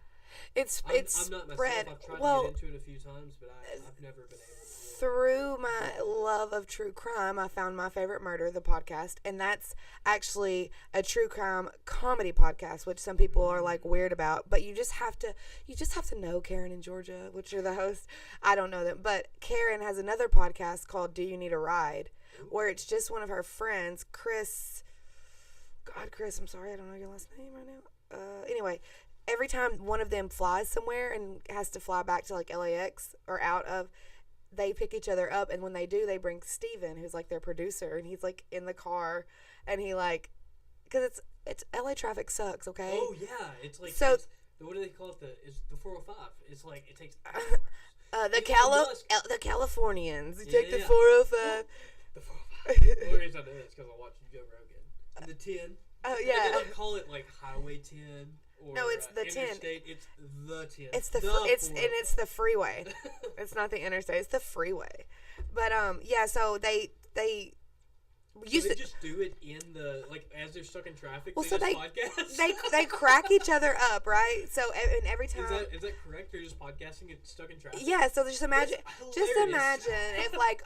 It's I'm not myself. spread. I've tried to get into it a few times, but I've never been able to. through my love of true crime, I found My Favorite Murder, the podcast, and that's actually a true crime comedy podcast, which some people are like weird about. But you just have to know Karen and Georgia, which are the hosts. I don't know them, but Karen has another podcast called Do You Need a Ride, where it's just one of her friends, Chris. God, Chris, I'm sorry, I don't know your last name right now. Anyway. Every time one of them flies somewhere and has to fly back to like LAX or out of, they pick each other up, and when they do, they bring Steven, who's like their producer, and he's like in the car, and he like, because it's LA traffic sucks, okay? Oh yeah, it's like so. What do they call it? It's the 405. It's like it takes. The Californians take the 405. The 405. The only reason I know that is because I watched Joe Rogan. And the 10. Oh yeah. And they don't call it like Highway 10. Or, no, it's the 10. It's the 10. It's it's the freeway. It's not the interstate. It's the freeway. But yeah. So they just do it in the like as they're stuck in traffic. Well, they podcast. they crack each other up, right? So and every time is that correct? They're just podcasting it stuck in traffic. Yeah. So just imagine if like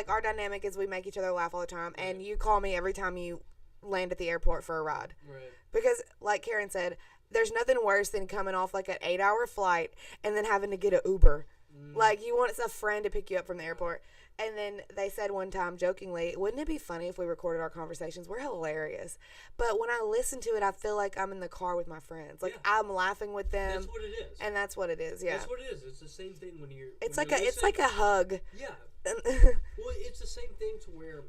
our dynamic is we make each other laugh all the time, and you call me every time you land at the airport for a ride. Right. Because like Karen said, there's nothing worse than coming off like an 8-hour flight and then having to get an Uber. Like you want a friend to pick you up from the airport. And then they said one time jokingly, wouldn't it be funny if we recorded our conversations? We're hilarious. But when I listen to it, I feel like I'm in the car with my friends. Like I'm laughing with them. That's what it is. And that's what it is. Yeah. That's what it is. It's the same thing when you're. It's like a hug. Yeah. Well, it's the same thing to where,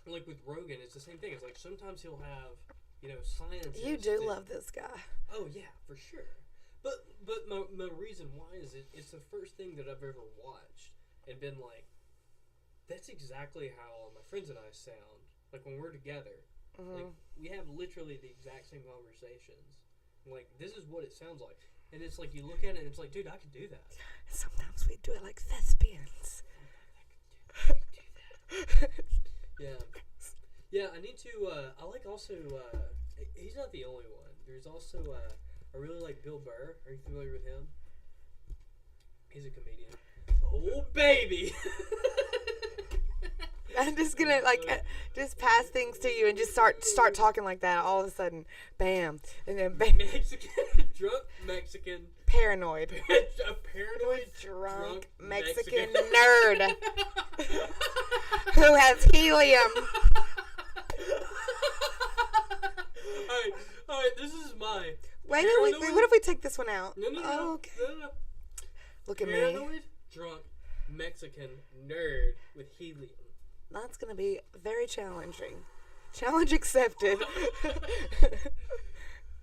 like with Rogan, it's the same thing. It's like sometimes he'll have, scientists. You do love this guy. Oh yeah, for sure. But my reason why is it's the first thing that I've ever watched and been like, that's exactly how my friends and I sound. Like when we're together, like we have literally the exact same conversations. Like this is what it sounds like, and it's like you look at it and it's like, dude, I could do that. Sometimes we do it like thespians. Yeah. I need to. I like also. He's not the only one. There's also. I really like Bill Burr. Are you familiar with him? He's a comedian. Oh baby. I'm just gonna just pass things to you and just start talking like that. All of a sudden, bam, and then bam. Drunk Mexican. Paranoid. A paranoid drunk Mexican nerd who has helium. All right. This is my. Wait. What if we take this one out? No. Oh, okay. No. Look at paranoid, me. Drunk Mexican nerd with helium. That's gonna be very challenging. Challenge accepted.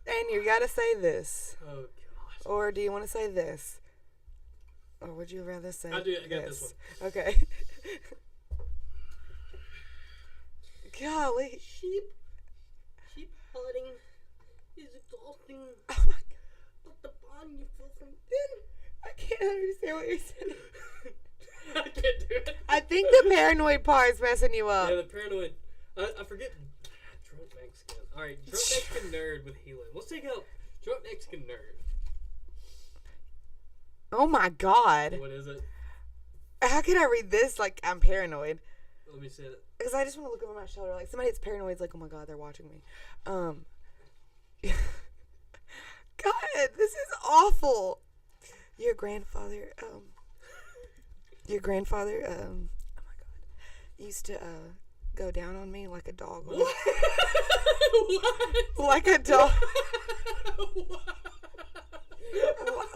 And you gotta say this. Oh gosh. Or do you want to say this? Or would you rather say I got this one. Okay. Golly. Sheep hunting is exhausting. Oh my God. But the bond you feel from thin. I can't understand what you're saying. I can't do it. I think the paranoid part is messing you up. Yeah, the paranoid. I forget. Drunk Mexican. Alright, drunk Mexican nerd with helium. Let's take out drunk Mexican nerd. Oh my God. What is it? How can I read this like I'm paranoid? Let me see it. Because I just want to look over my shoulder. Like somebody that's paranoid is like, oh my God, they're watching me. God, this is awful. Your grandfather, oh my God, used to go down on me like a dog. What? Like a dog.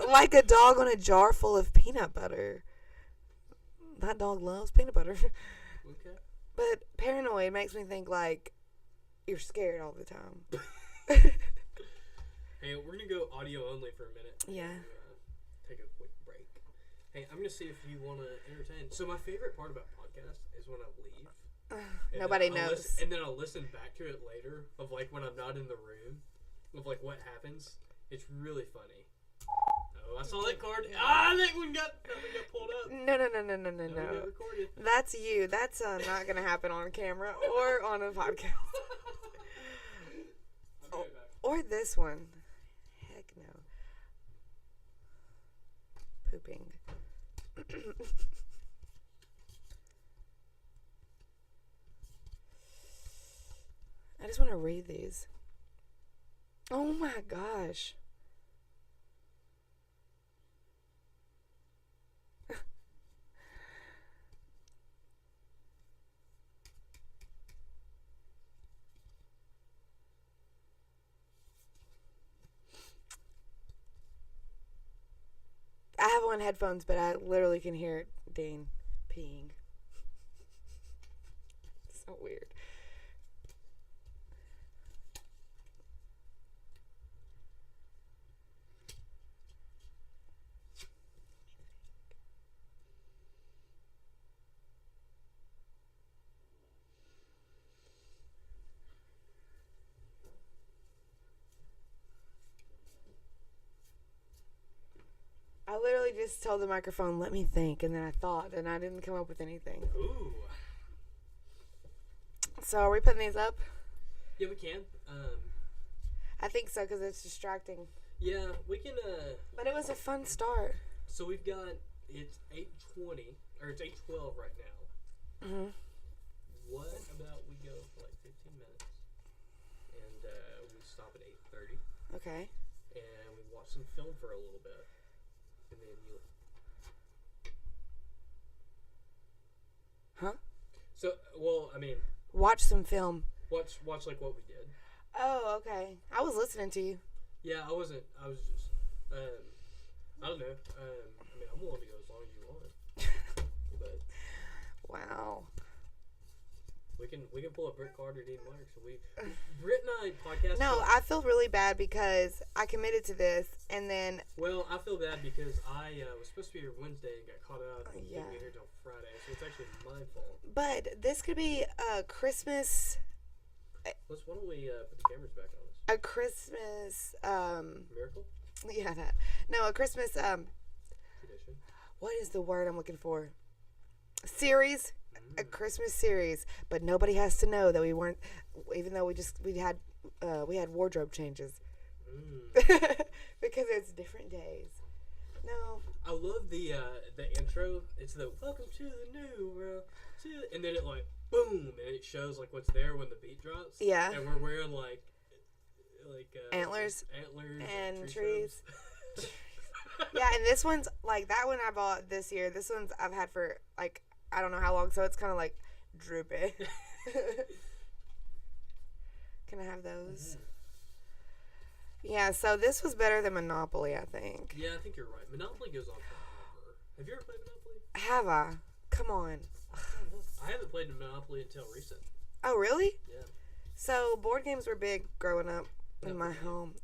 Like a dog on a jar full of peanut butter. That dog loves peanut butter. Okay. But paranoid makes me think like you're scared all the time. Hey, we're gonna go audio only for a minute. Yeah. Take a quick break. Hey, I'm gonna see if you want to entertain. So my favorite part about podcasts is when I leave. Nobody knows. And then I'll listen back to it later of like when I'm not in the room of like what happens. It's really funny. Oh, I saw that card. That one got pulled up. No. Got recorded. That's you. That's not gonna happen on camera or on a podcast. Or this one. Heck no. Pooping. just want to read these. Oh my gosh. I have on headphones, but I literally can hear Dane peeing. So weird. I literally just told the microphone, let me think, and then I thought, and I didn't come up with anything. Ooh. So are we putting these up? Yeah, we can. I think so, because it's distracting. Yeah, we can. But it was a fun start. So we've got, it's 8:20, or it's 8:12 right now. Mm-hmm. What about we go for like 15 minutes, and we stop at 8:30. Okay. And we watch some film for a little bit. And then you. Huh? So, well, I mean. Watch some film. Watch like what we did. Oh, okay. I was listening to you. Yeah, I wasn't. I was just. I don't know. I mean, I'm willing to go as long as you want. But. Wow. We can pull up Britt Carter, Dean Marks. Britt and I podcast. No, I feel really bad because I committed to this, and then. Well, I feel bad because I was supposed to be here Wednesday and got caught up and didn't get here till Friday, so it's actually my fault. But this could be a Christmas. Why don't we put the cameras back on us? A Christmas. Miracle? Yeah, that. No, a Christmas. Tradition. What is the word I'm looking for? Series. A Christmas series, but nobody has to know that we weren't, even though we had wardrobe changes because it's different days. No, I love the intro. It's the welcome to the new world, and then it like boom, and it shows like what's there when the beat drops. Yeah, and we're wearing like antlers and trees. Yeah, and this one's like that one I bought this year. This one's I've had for like. I don't know how long, so it's kind of like droopy. Can I have those? Mm-hmm. Yeah, so this was better than Monopoly, I think. Yeah, I think you're right. Monopoly goes on forever. Have you ever played Monopoly? Have I? Come on. I haven't played Monopoly until recent. Oh, really? Yeah. So board games were big growing up in my home.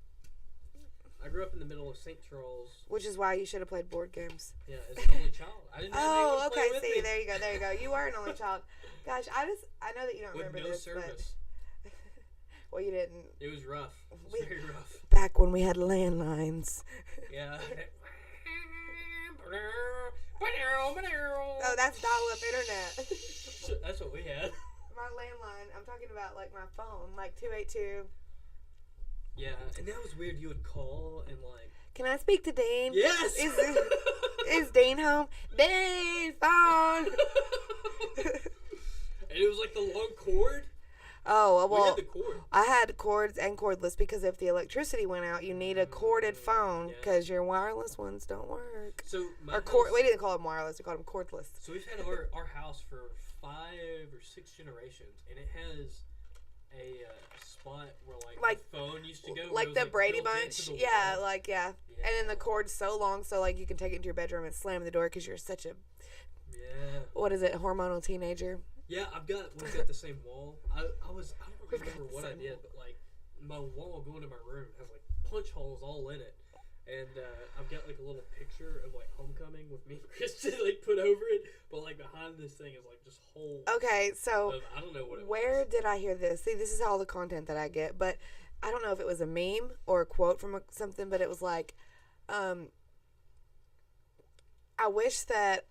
I grew up in the middle of St. Charles. Which is why you should have played board games. Yeah, as an only child. I didn't have anyone to play with see, me. there you go. You are an only child. Gosh, I know that you don't remember this, service. But well, you didn't. It was rough. It was very rough. Back when we had landlines. Yeah. Oh, that's dial-up internet. That's what we had. My landline. I'm talking about like my phone, like 282. Yeah, and that was weird. You would call and like. Can I speak to Dane? Yes. Is Dane home? Dane, phone. And it was like the long cord. Oh well. We had the cord. I had cords and cordless because if the electricity went out, you need a corded phone because your wireless ones don't work. So we didn't call them wireless; we called them cordless. So we've had our house for 5 or 6 generations, and it has a spot where like the phone used to go, like the Brady Bunch. Yeah, and then the cord's so long, so like you can take it into your bedroom and slam the door because you're such a what is it, hormonal teenager. Yeah, we've got the same wall. I don't remember what I did, but like my wall going to my room has like punch holes all in it, and I've got like a little picture of like homecoming with me and Kristen like put over it, but like behind this thing is like just holes. Okay, so I don't know what it where did I hear this? See, this is all the content that I get, but I don't know if it was a meme or a quote from something, but it was like, I wish that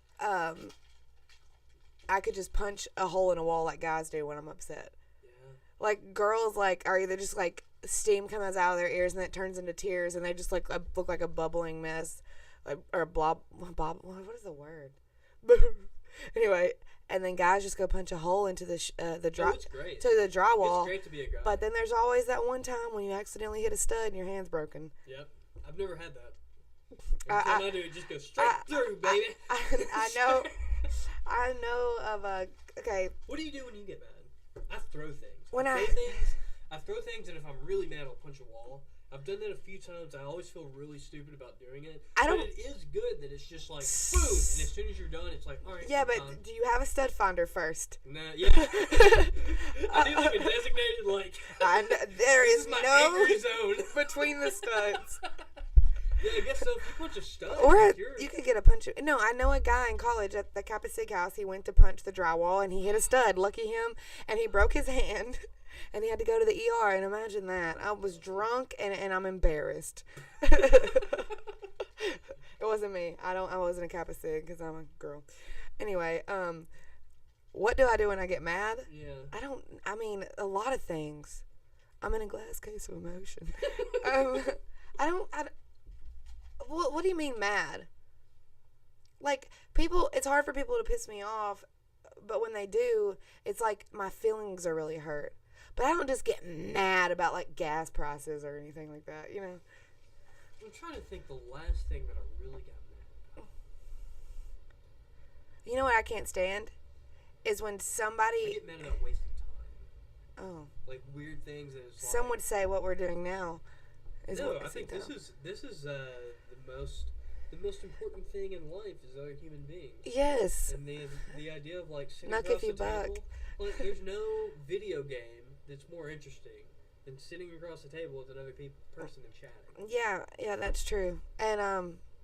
I could just punch a hole in a wall like guys do when I'm upset. Yeah. Like girls are either just like steam comes out of their ears and it turns into tears and they just like look like a bubbling mess, like, or a blob. What is the word? Anyway, and then guys just go punch a hole into the it's great. to the drywall. It's great to be a guy. But then there's always that one time when you accidentally hit a stud and your hand's broken. Yep. I've never had that. Every time I do, it just goes straight through, baby. I know. I know of a. Okay. What do you do when you get mad? I throw things. I throw things, and if I'm really mad, I'll punch a wall. I've done that a few times. I always feel really stupid about doing it. But it is good that it's just like, boom, and as soon as you're done, it's like, all right. Yeah, but do you have a stud finder first? Nah, yeah. I need like a designated, like, there is my no angry zone between the studs. Yeah, I guess so. If you punch a stud, or you could get a punch. No, I know a guy in college at the Kappa Sig house. He went to punch the drywall and he hit a stud. Lucky him, and he broke his hand, and he had to go to the ER. And imagine that. I was drunk and I'm embarrassed. It wasn't me. I wasn't a Kappa Sig because I'm a girl. Anyway, what do I do when I get mad? Yeah. I mean, a lot of things. I'm in a glass case of emotion. What do you mean mad? Like, it's hard for people to piss me off, but when they do, it's like my feelings are really hurt. But I don't just get mad about, like, gas prices or anything like that, you know? I'm trying to think the last thing that I really got mad about. You know what I can't stand? Is when somebody... I get mad about wasting time. Oh. Like, weird things that it's Some would say what we're doing now is no, I think this is the most important thing in life is other human beings. Yes. And the idea of like sitting Knock across if you the table, buck. like there's no video game that's more interesting than sitting across the table with another person and chatting. Yeah, that's true. And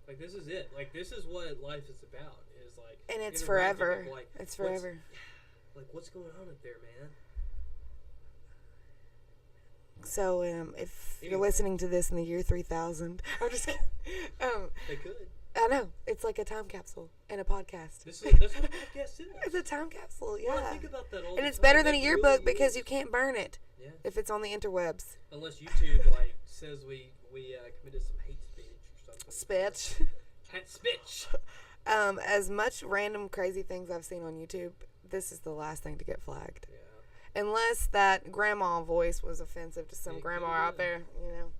like this is it. Like this is what life is about. Is like and it's forever. Like, it's forever. What's going on up there, man? So, if you're listening to this in the year 3000, I'm just kidding. They could. I know. It's like a time capsule and a podcast. That's what a podcast is. It's a time capsule, yeah. Well, I think about that all and the it's time. better than a That yearbook really because is. you can't burn it. Yeah. If it's on the interwebs. Unless YouTube, like, says we committed some hate speech or something. Spitch. Hate speech. As much random crazy things I've seen on YouTube, this is the last thing to get flagged. Yeah. Unless that grandma voice was offensive to some grandma out there, you know,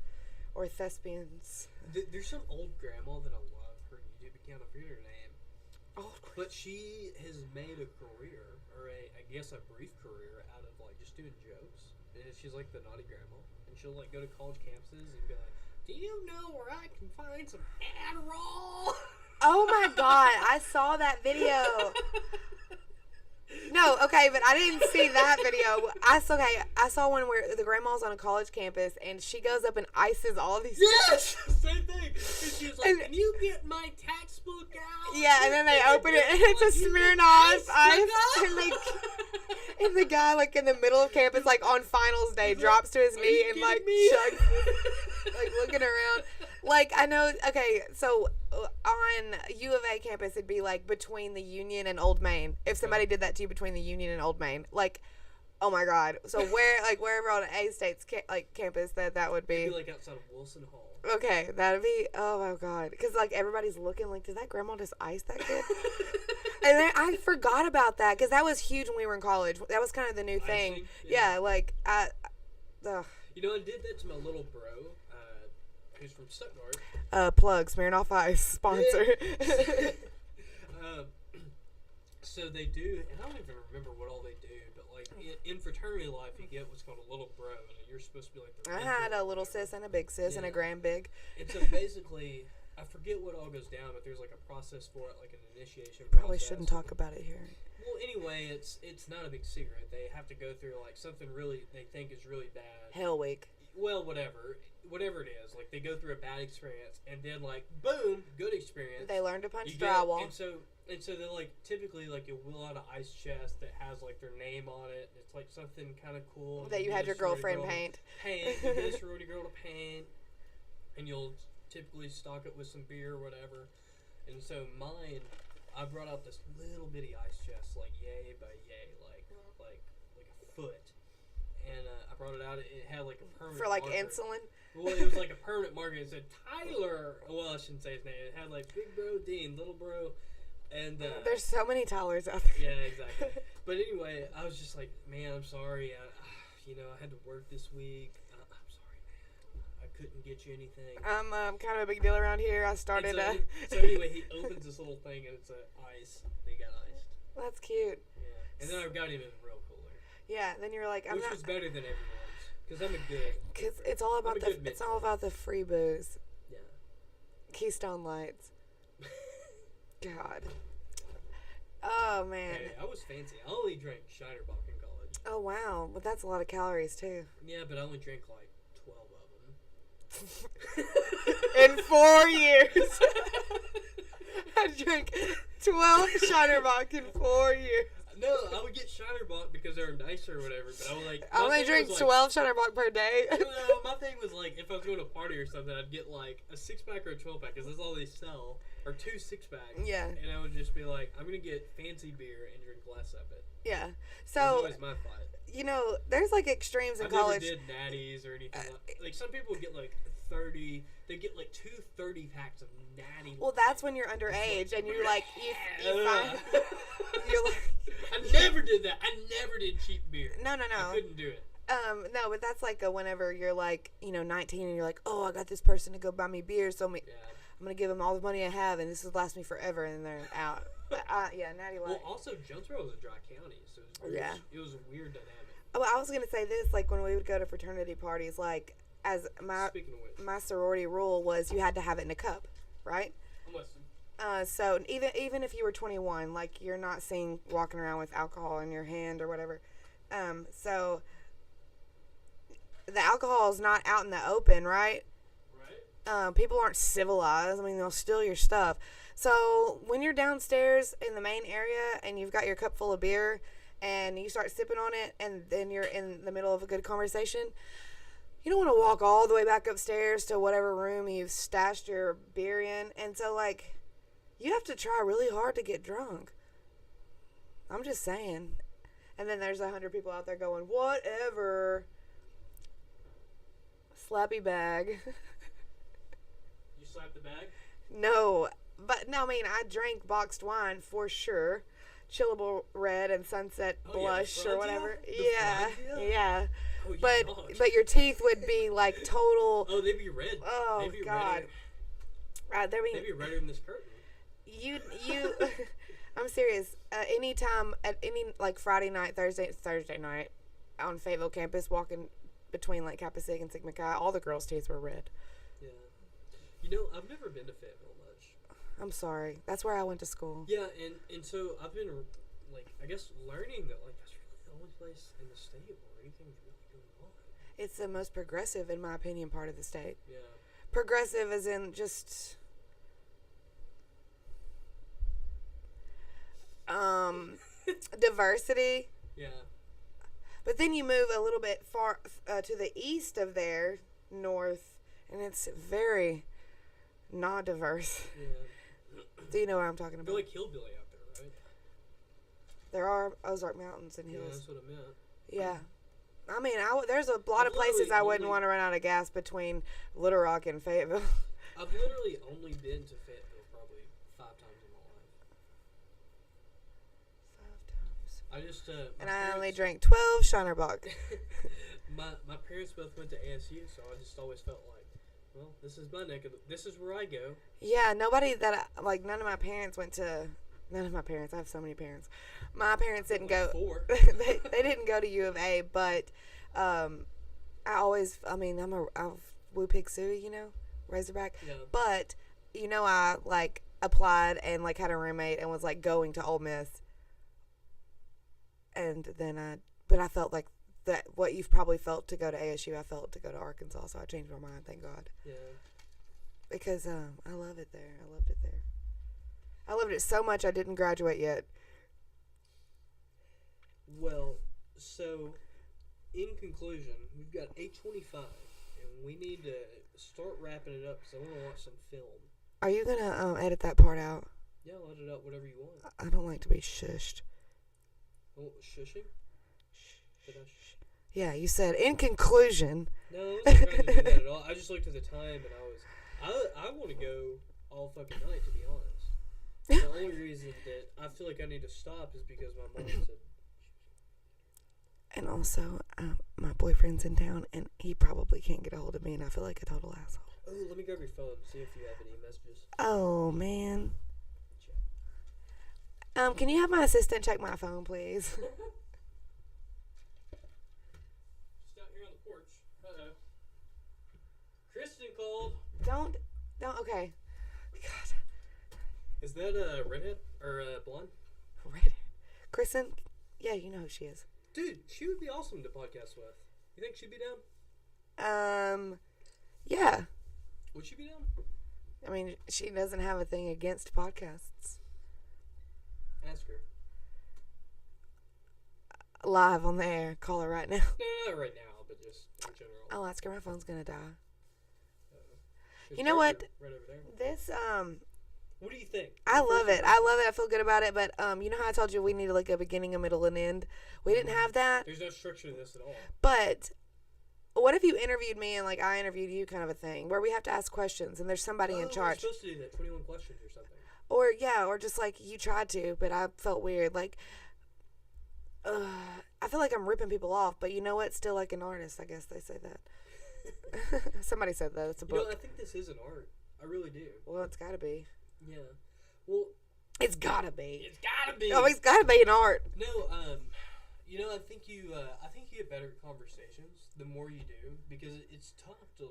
or thespians. There's some old grandma that I love. Her YouTube account, I forget her name. But she has made a career, or I guess a brief career, out of like just doing jokes. And she's like the naughty grandma, and she'll like go to college campuses and be like, "Do you know where I can find some Adderall?" Oh my God, I saw that video. No, okay, but I didn't see that video. I saw one where the grandma's on a college campus and she goes up and ices all these. Yes, same thing. And she was like, "Can you get my textbook out?" Yeah, and then they open it and it's a Smirnoff ice, and the guy like in the middle of campus, like on finals day, drops to his knee and like chugs, like looking around. Like, I know, okay, so on U of A campus, it'd be like between the Union and Old Main. If somebody did that to you between the Union and Old Main, like, oh my God. So wherever on A State's campus that would be. It'd be like outside of Wilson Hall. Okay, that'd be, oh my God. Because like everybody's looking like, did that grandma just ice that kid? And then I forgot about that because that was huge when we were in college. That was kind of the new thing. Icing? Yeah, like, You know, I did that to my little bro. Who's from Stuttgart. Plug, Smirnoff Ice, sponsor. Yeah. So they do, and I don't even remember what all they do, but like in fraternity life, you get what's called a little bro, and you're supposed to be like the I had a little sis and a big sis and a grand big. And so basically, I forget what all goes down, but there's like a process for it, like an initiation Probably process. shouldn't talk about it here. Well, anyway, it's not a big secret. They have to go through like something really they think is really bad. Hell Week. Well, whatever it is, like they go through a bad experience, and then like boom, good experience. They learn to punch drywall. And so they like typically like you'll wheel out an ice chest that has like their name on it. It's like something kind of cool that you had your girlfriend paint. You get a sorority girl to paint, and you'll typically stock it with some beer or whatever. And so mine, I brought out this little bitty ice chest, like yay by yay, like a foot. And I brought it out. It had like a permanent for like marker. insulin. Well, it was like a permanent marker. It said Tyler. Well, I shouldn't say his name. It had like Big Bro Dean, Little Bro And there's so many Tylers out there. Yeah, exactly. But anyway, I was just like, man, I'm sorry. I had to work this week. I'm sorry, man. I couldn't get you anything. I'm kind of a big deal around here. I started. So anyway, he opens this little thing and it's ice. They got iced. That's cute. Yeah, and then I got him in real cooler. Yeah, then you were like, which was better than everyone's, because I'm a good. Because it's all about the free booze. Yeah. Keystone Lights. God. Oh man. Hey, I was fancy. I only drank Shinerbach in college. Oh wow, but that's a lot of calories too. Yeah, but I only drank like 12 of them. In 4 years. I drank 12 Shinerbach in 4 years. No, I would get Shinerbach because they were nicer or whatever, but I was like... I only drink 12 Shinerbach per day. No, my thing was like, if I was going to a party or something, I'd get like a 6-pack or a 12-pack, because that's all they sell, or 2 6-packs. Yeah. And I would just be like, I'm going to get fancy beer and drink less of it. Yeah. So... That's always my fight. You know, there's like extremes in college. I never did natties or anything like some people would get like 30, they get like 2 30-packs of natty. Well, that's when you're underage and you're like, you find... You're like... I never did that. I never did cheap beer. No. I couldn't do it. No, but that's like whenever you're like, 19 and you're like, oh, I got this person to go buy me beer, so I'm going to give them all the money I have and this will last me forever, and then they're out. But, Natty Light. Well, also, Jonesboro was a dry county, so it was a weird dynamic. Oh, I was going to say this, like when we would go to fraternity parties, like as my sorority rule was you had to have it in a cup, right? I'm listening. So even if you were 21, like you're not seen walking around with alcohol in your hand or whatever. So the alcohol is not out in the open, right? Right. People aren't civilized. I mean, they'll steal your stuff. So when you're downstairs in the main area and you've got your cup full of beer and you start sipping on it and then you're in the middle of a good conversation, you don't want to walk all the way back upstairs to whatever room you've stashed your beer in. And so, like, you have to try really hard to get drunk. I'm just saying. And then there's 100 people out there going, whatever. Slappy bag. You slapped the bag? No. But, no, I mean, I drank boxed wine for sure. Chillable Red and Sunset Blush or whatever. Yeah. Oh, but your teeth would be like total. Oh, they'd be red. Oh, they'd be God. They'd be redder than this curtain. You I'm serious. Anytime at any like Friday night, Thursday night on Fayetteville campus, walking between like Kappa Sig and Sigma Chi, all the girls' teeth were red. Yeah. I've never been to Fayetteville much. I'm sorry. That's where I went to school. Yeah, and so I've been like I guess learning that like that's really the only place in the state where anything's really going on. It's the most progressive, in my opinion, part of the state. Yeah. Progressive as in just diversity. Yeah. But then you move a little bit far to the east of there, north, and it's very not diverse. Yeah. Do you know what I'm talking I about? feel like hillbilly out there, right? There are Ozark Mountains and hills. Yeah, that's what I meant. Yeah. I mean, there's a lot of places I wouldn't want to run out of gas between Little Rock and Fayetteville. I've literally only been to Fayetteville probably 5 times in my life. 5 times. I just and I only drank 12 Shinerbach. my parents both went to ASU, so I just always felt like, well, this is my this is where I go. Yeah, none of my parents went to. None of my parents. I have so many parents. My parents didn't go. 4. they didn't go to U of A, but I'm a Woo Pig Suey, Razorback. Yeah. But I like applied and like had a roommate and was like going to Ole Miss, and then I felt like that what you've probably felt to go to ASU, I felt to go to Arkansas, so I changed my mind. Thank God. Yeah. Because I love it there. I loved it there. I loved it so much I didn't graduate yet. Well, so in conclusion, we've got 8:25, and we need to start wrapping it up because I want to watch some film. Are you gonna edit that part out? Yeah, I'll edit out whatever you want. I don't like to be shushed. Oh, shushing? Did I Yeah, you said in conclusion. No, I wasn't trying to do that at all. I just looked at the time and I want to go all fucking night, to be honest. The only reason that I feel like I need to stop is because my mom said. And also, my boyfriend's in town, and he probably can't get a hold of me, and I feel like a total asshole. Oh, let me grab your phone and see if you have any messages. Oh, man. Can you have my assistant check my phone, please? Just out here on the porch. Uh-oh. Kristen called. Don't, okay. God. Is that a redhead or a blonde? Redhead. Kristen? Yeah, you know who she is. Dude, she would be awesome to podcast with. You think she'd be down? Yeah. Would she be down? I mean, she doesn't have a thing against podcasts. Ask her. Live on the air. Call her right now. No, not right now, but just in general. I'll ask her. My phone's gonna die. There's You know what? Right over there. This, What do you think? I love it. I feel good about it. But, you know how I told you we needed like a beginning, a middle, and end? We didn't have that. There's no structure to this at all. But what if you interviewed me and like I interviewed you, kind of a thing, where we have to ask questions and there's somebody in charge? We're supposed to do that. 21 questions or something. Or just like you tried to, but I felt weird. Like, I feel like I'm ripping people off, but you know what? Still like an artist, I guess they say that. Somebody said that. It's a book. I think this is an art. I really do. Well, it's got to be. Yeah. Well, it's got to be. It's got to be. Oh, it's got to be an art. No, I think you get better conversations the more you do, because it's tough to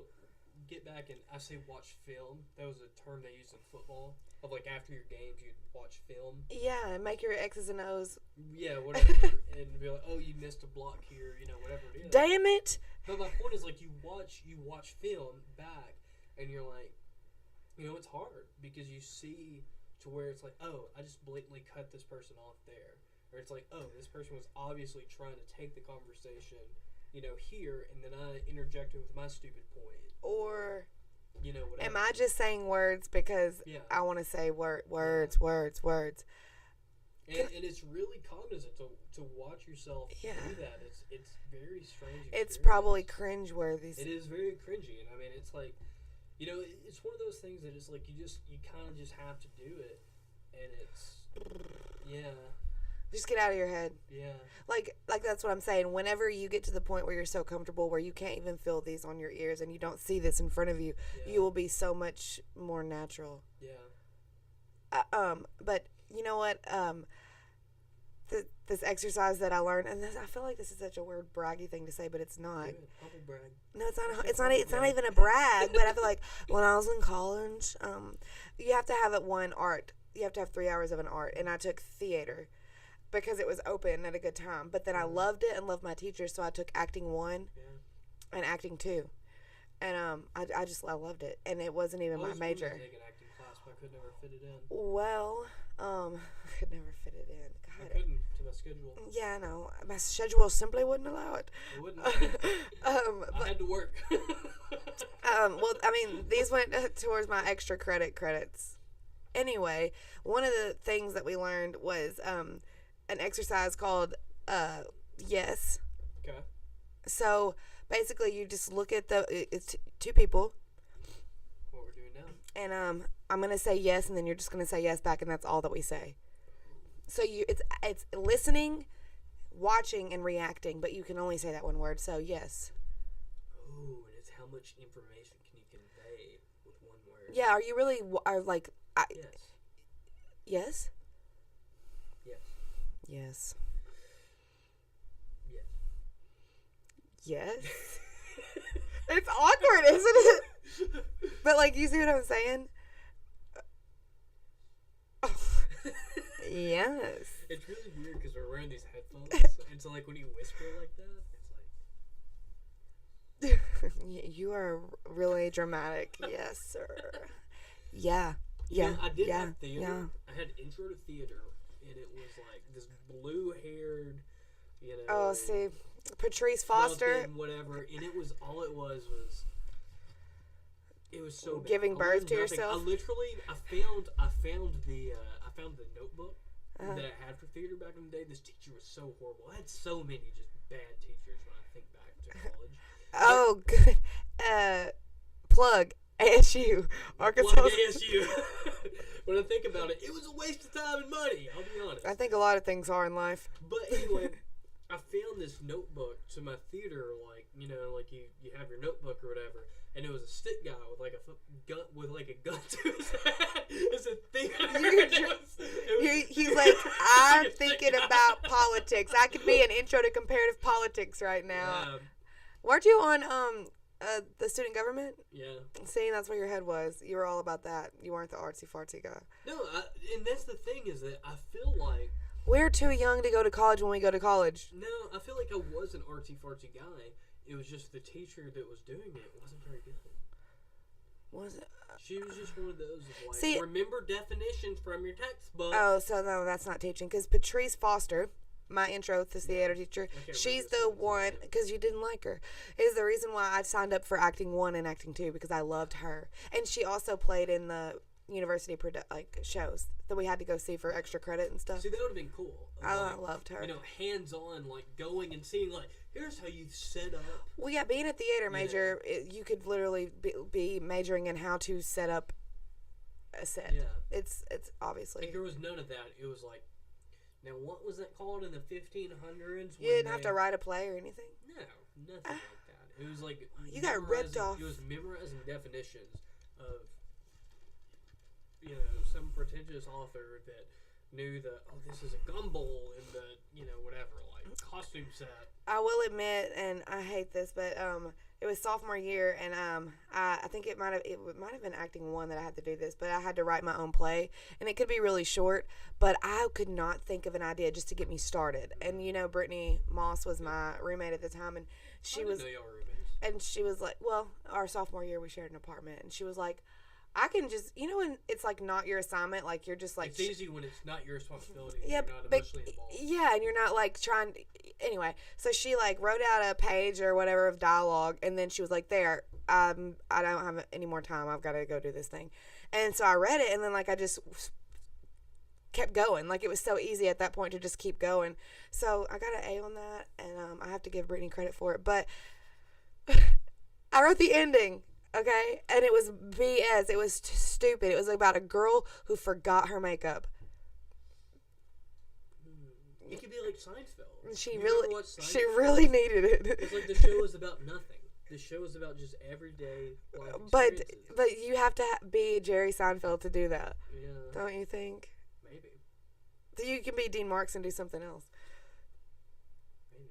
get back and I say watch film. That was a term they used in football. Of like after your games, you'd watch film. Yeah, and make your X's and O's. Yeah, whatever. And be like, oh, you missed a block here, whatever it is. Damn it! But my point is, like, you watch film back, and you're like, it's hard because you see to where it's like, oh, I just blatantly cut this person off there, or it's like, oh, this person was obviously trying to take the conversation, here, and then I interjected with my stupid point, or. Whatever. Am I just saying words because I want to say words? And it's really cognizant to watch yourself do that. It's very strange. It's probably cringe-worthy. It is very cringy, and I mean, it's like, it's one of those things that it's like you kind of just have to do it, and it's Just get out of your head. Yeah. Like that's what I'm saying. Whenever you get to the point where you're so comfortable where you can't even feel these on your ears and you don't see this in front of you, you will be so much more natural. Yeah. But you know what? This exercise that I learned, and I feel like this is such a weird braggy thing to say, but it's not. Humble brag. No, it's not. It's not even a brag. But I feel like when I was in college, you have to have one art. You have to have 3 hours of an art, and I took theater. Because it was open at a good time. But then I loved it and loved my teachers, so I took acting 1 and acting 2. And I loved it. And it wasn't even my major. I was taking acting class, but I could never fit it in. Well, I could never fit it in. God. I couldn't to my schedule. Yeah, I know. My schedule simply wouldn't allow it. It wouldn't. I had to work. Well, I mean, these went towards my extra credits. Anyway, one of the things that we learned was an exercise called yes. Okay. So basically you just look at it's 2 people. What we're doing now. And I'm going to say yes, and then you're just going to say yes back, and that's all that we say. So it's listening, watching, and reacting, but you can only say that one word, so yes. Oh, and it's how much information can you convey with one word. Yeah, are you really yes. Yes? Yes. Yes. Yes. Yes. It's awkward, isn't it? But like, you see what I'm saying? Yes. It's really weird because we're wearing these headphones, and so like when you whisper like that, it's like. You are really dramatic. Yes, sir. Yeah. Yeah. I did have theater. Yeah. I had intro to theater, and it was like this blue-haired, Oh, see, Patrice Foster. Whatever, and it was it was so bad. Giving birth to yourself. I found the notebook that I had for theater back in the day. This teacher was so horrible. I had so many just bad teachers when I think back to college. Oh, good. Plug ASU, Arkansas. Plug ASU. But I think about it, it was a waste of time and money. I'll be honest. I think a lot of things are in life. But anyway, I found this notebook to my theater, like, you know, like you have your notebook or whatever, and it was a stick guy with like a gun to his head. It's a theater. He's like, I'm thinking about politics. I could be an intro to comparative politics right now. Weren't you on the student government? Yeah. See, that's where your head was. You were all about that. You weren't the artsy-fartsy guy. No, and that's the thing is that I feel like we're too young to go to college when we go to college. No, I feel like I was an artsy-fartsy guy. It was just the teacher that was doing it wasn't very good. Was it? She was just one of those of like, remember definitions from your textbook. Oh, so no, that's not teaching. Because Patrice Foster, my intro to theater teacher, she's the one, because you didn't like her, is the reason why I signed up for acting 1 and acting 2, because I loved her. And she also played in the university shows that we had to go see for extra credit and stuff. See, that would have been cool. I loved her. You know, hands-on, like going and seeing, like, here's how you set up. Well, yeah, being a theater major, you could literally be majoring in how to set up a set. Yeah. It's obviously. Like, there was none of that. It was like, now what was that called in the 1500s? You didn't have to write a play or anything? No, nothing like that. It was like, you got ripped off. It was memorizing definitions of, you know, some pretentious author that knew that, this is a gumball in the, you know, whatever, like, costume set. I will admit, and I hate this, but it was sophomore year, and I think it might have been acting 1 that I had to do this, but I had to write my own play, and it could be really short, but I could not think of an idea just to get me started. And you know, Brittany Moss was my roommate at the time, and she was, know y'all were roommates. And she was like, well, our sophomore year we shared an apartment, and she was like, I can just, you know, when it's like not your assignment, like you're just like. It's easy when it's not your responsibility. Yeah, you're not emotionally involved. Yeah, and you're not like trying. Anyway, so she like wrote out a page or whatever of dialogue, and then she was like, "There, I don't have any more time. I've got to go do this thing," and so I read it, and then like I just kept going. Like it was so easy at that point to just keep going. So I got an A on that, and I have to give Brittany credit for it. But I wrote the ending. Okay, and it was BS. It was stupid. It was about a girl who forgot her makeup. It could be like Seinfeld. She really needed it. It's like the show is about nothing. The show is about just everyday life experiences. But you have to be Jerry Seinfeld to do that. Yeah. Don't you think? Maybe. So you can be Dean Marks and do something else. Maybe.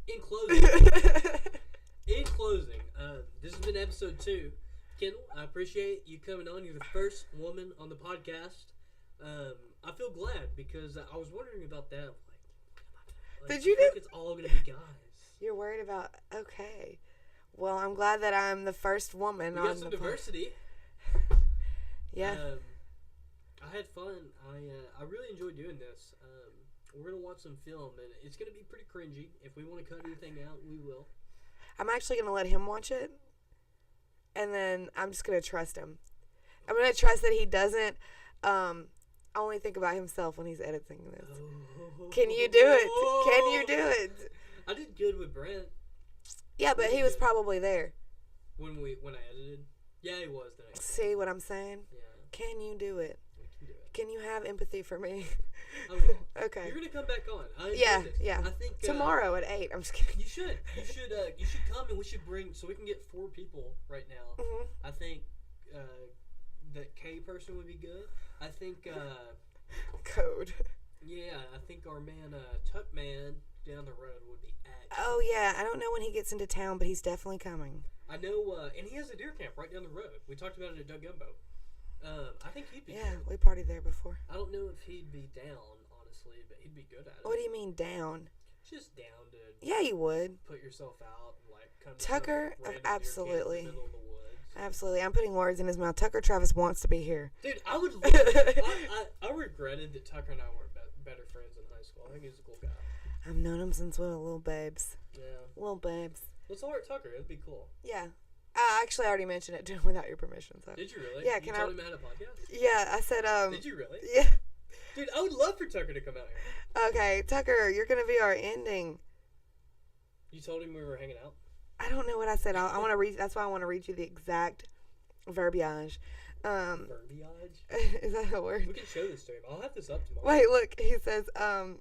In closing, this has been episode 2. Kendall, I appreciate you coming on. You're the first woman on the podcast. I feel glad because I was wondering about that. Did you think it's all going to be guys? You're worried about, okay. Well, I'm glad that I'm the first woman on the podcast. We got some diversity. Yeah. I had fun. I really enjoyed doing this. We're going to watch some film, and it's going to be pretty cringy. If we want to cut anything out, we will. I'm actually going to let him watch it, and then I'm just going to trust him. I'm going to trust that he doesn't only think about himself when he's editing this. Can you do it? Can you do it? I did good with Brent. Yeah, but he was probably there. When I edited? Yeah, he was there. See what I'm saying? Yeah. Can you do it? I can do it. Can you have empathy for me? I will. Okay. You're gonna come back on. Yeah. I think tomorrow at 8. I'm just kidding. You should come and we should bring so we can get 4 people right now. Mm-hmm. I think that K person would be good. I think Code. Yeah, I think our man Tuckman down the road would be excellent. Oh yeah, I don't know when he gets into town, but he's definitely coming. I know, and he has a deer camp right down the road. We talked about it at Doug Gumbo. I think he'd be good. We partied there before. I don't know if he'd be down, honestly, but he'd be good at it. What do you mean down? Just down to... Yeah, you would. Put yourself out and, like, come to Tucker, absolutely. in the middle of the woods. Absolutely. I'm putting words in his mouth. Tucker Travis wants to be here. Dude, I would love I regretted that Tucker and I weren't better friends in high school. I think he's a cool guy. I've known him since we were little babes. Yeah. Little babes. Let's alert Tucker. It'd be cool. Yeah. I actually already mentioned it to him without your permission. So. Did you really? Yeah. You told him I had a podcast? Yeah, I said. Did you really? Yeah. Dude, I would love for Tucker to come out here. Okay, Tucker, you're gonna be our ending. You told him we were hanging out? I don't know what I said. I want to read. That's why I want to read you the exact Verbiage. Verbiage? Is that a word? We can show this to him. I'll have this up tomorrow. Wait, look. He says, oh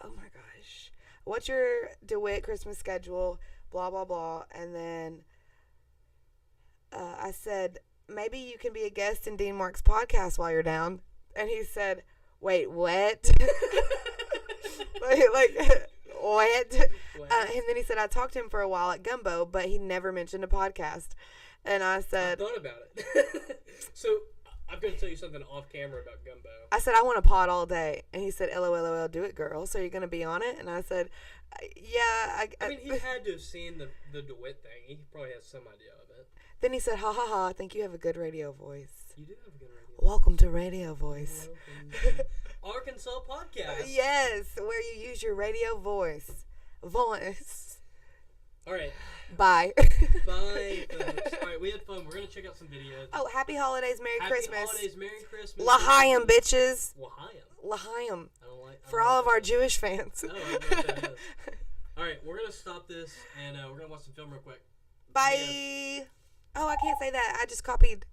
my gosh. What's your DeWitt Christmas schedule? Blah, blah, blah. And then I said, maybe you can be a guest in Dean Mark's podcast while you're down. And he said, wait, what? like what? And then he said, I talked to him for a while at Gumbo, but he never mentioned a podcast. And I said, I thought about it. So I'm going to tell you something off camera about Gumbo. I said, I want a pod all day. And he said, LOL, do it, girl. So you're going to be on it? And I said, yeah. I mean, he had to have seen the DeWitt thing. He probably has some idea of it. Then he said, ha ha ha, I think you have a good radio voice. You do have a good radio voice. Welcome to Radio Voice. Arkansas podcast. Yes, where you use your radio voice. All right. Bye. Bye, folks. All right, we had fun. We're going to check out some videos. Oh, happy holidays, Merry Christmas. Happy holidays, Merry Christmas. L'chaim, bitches. L'chaim. L'chaim. For all of our Jewish fans. I don't know what that is. All right, we're going to stop this, and we're going to watch some film real quick. Bye. Oh, I can't say that. I just copied.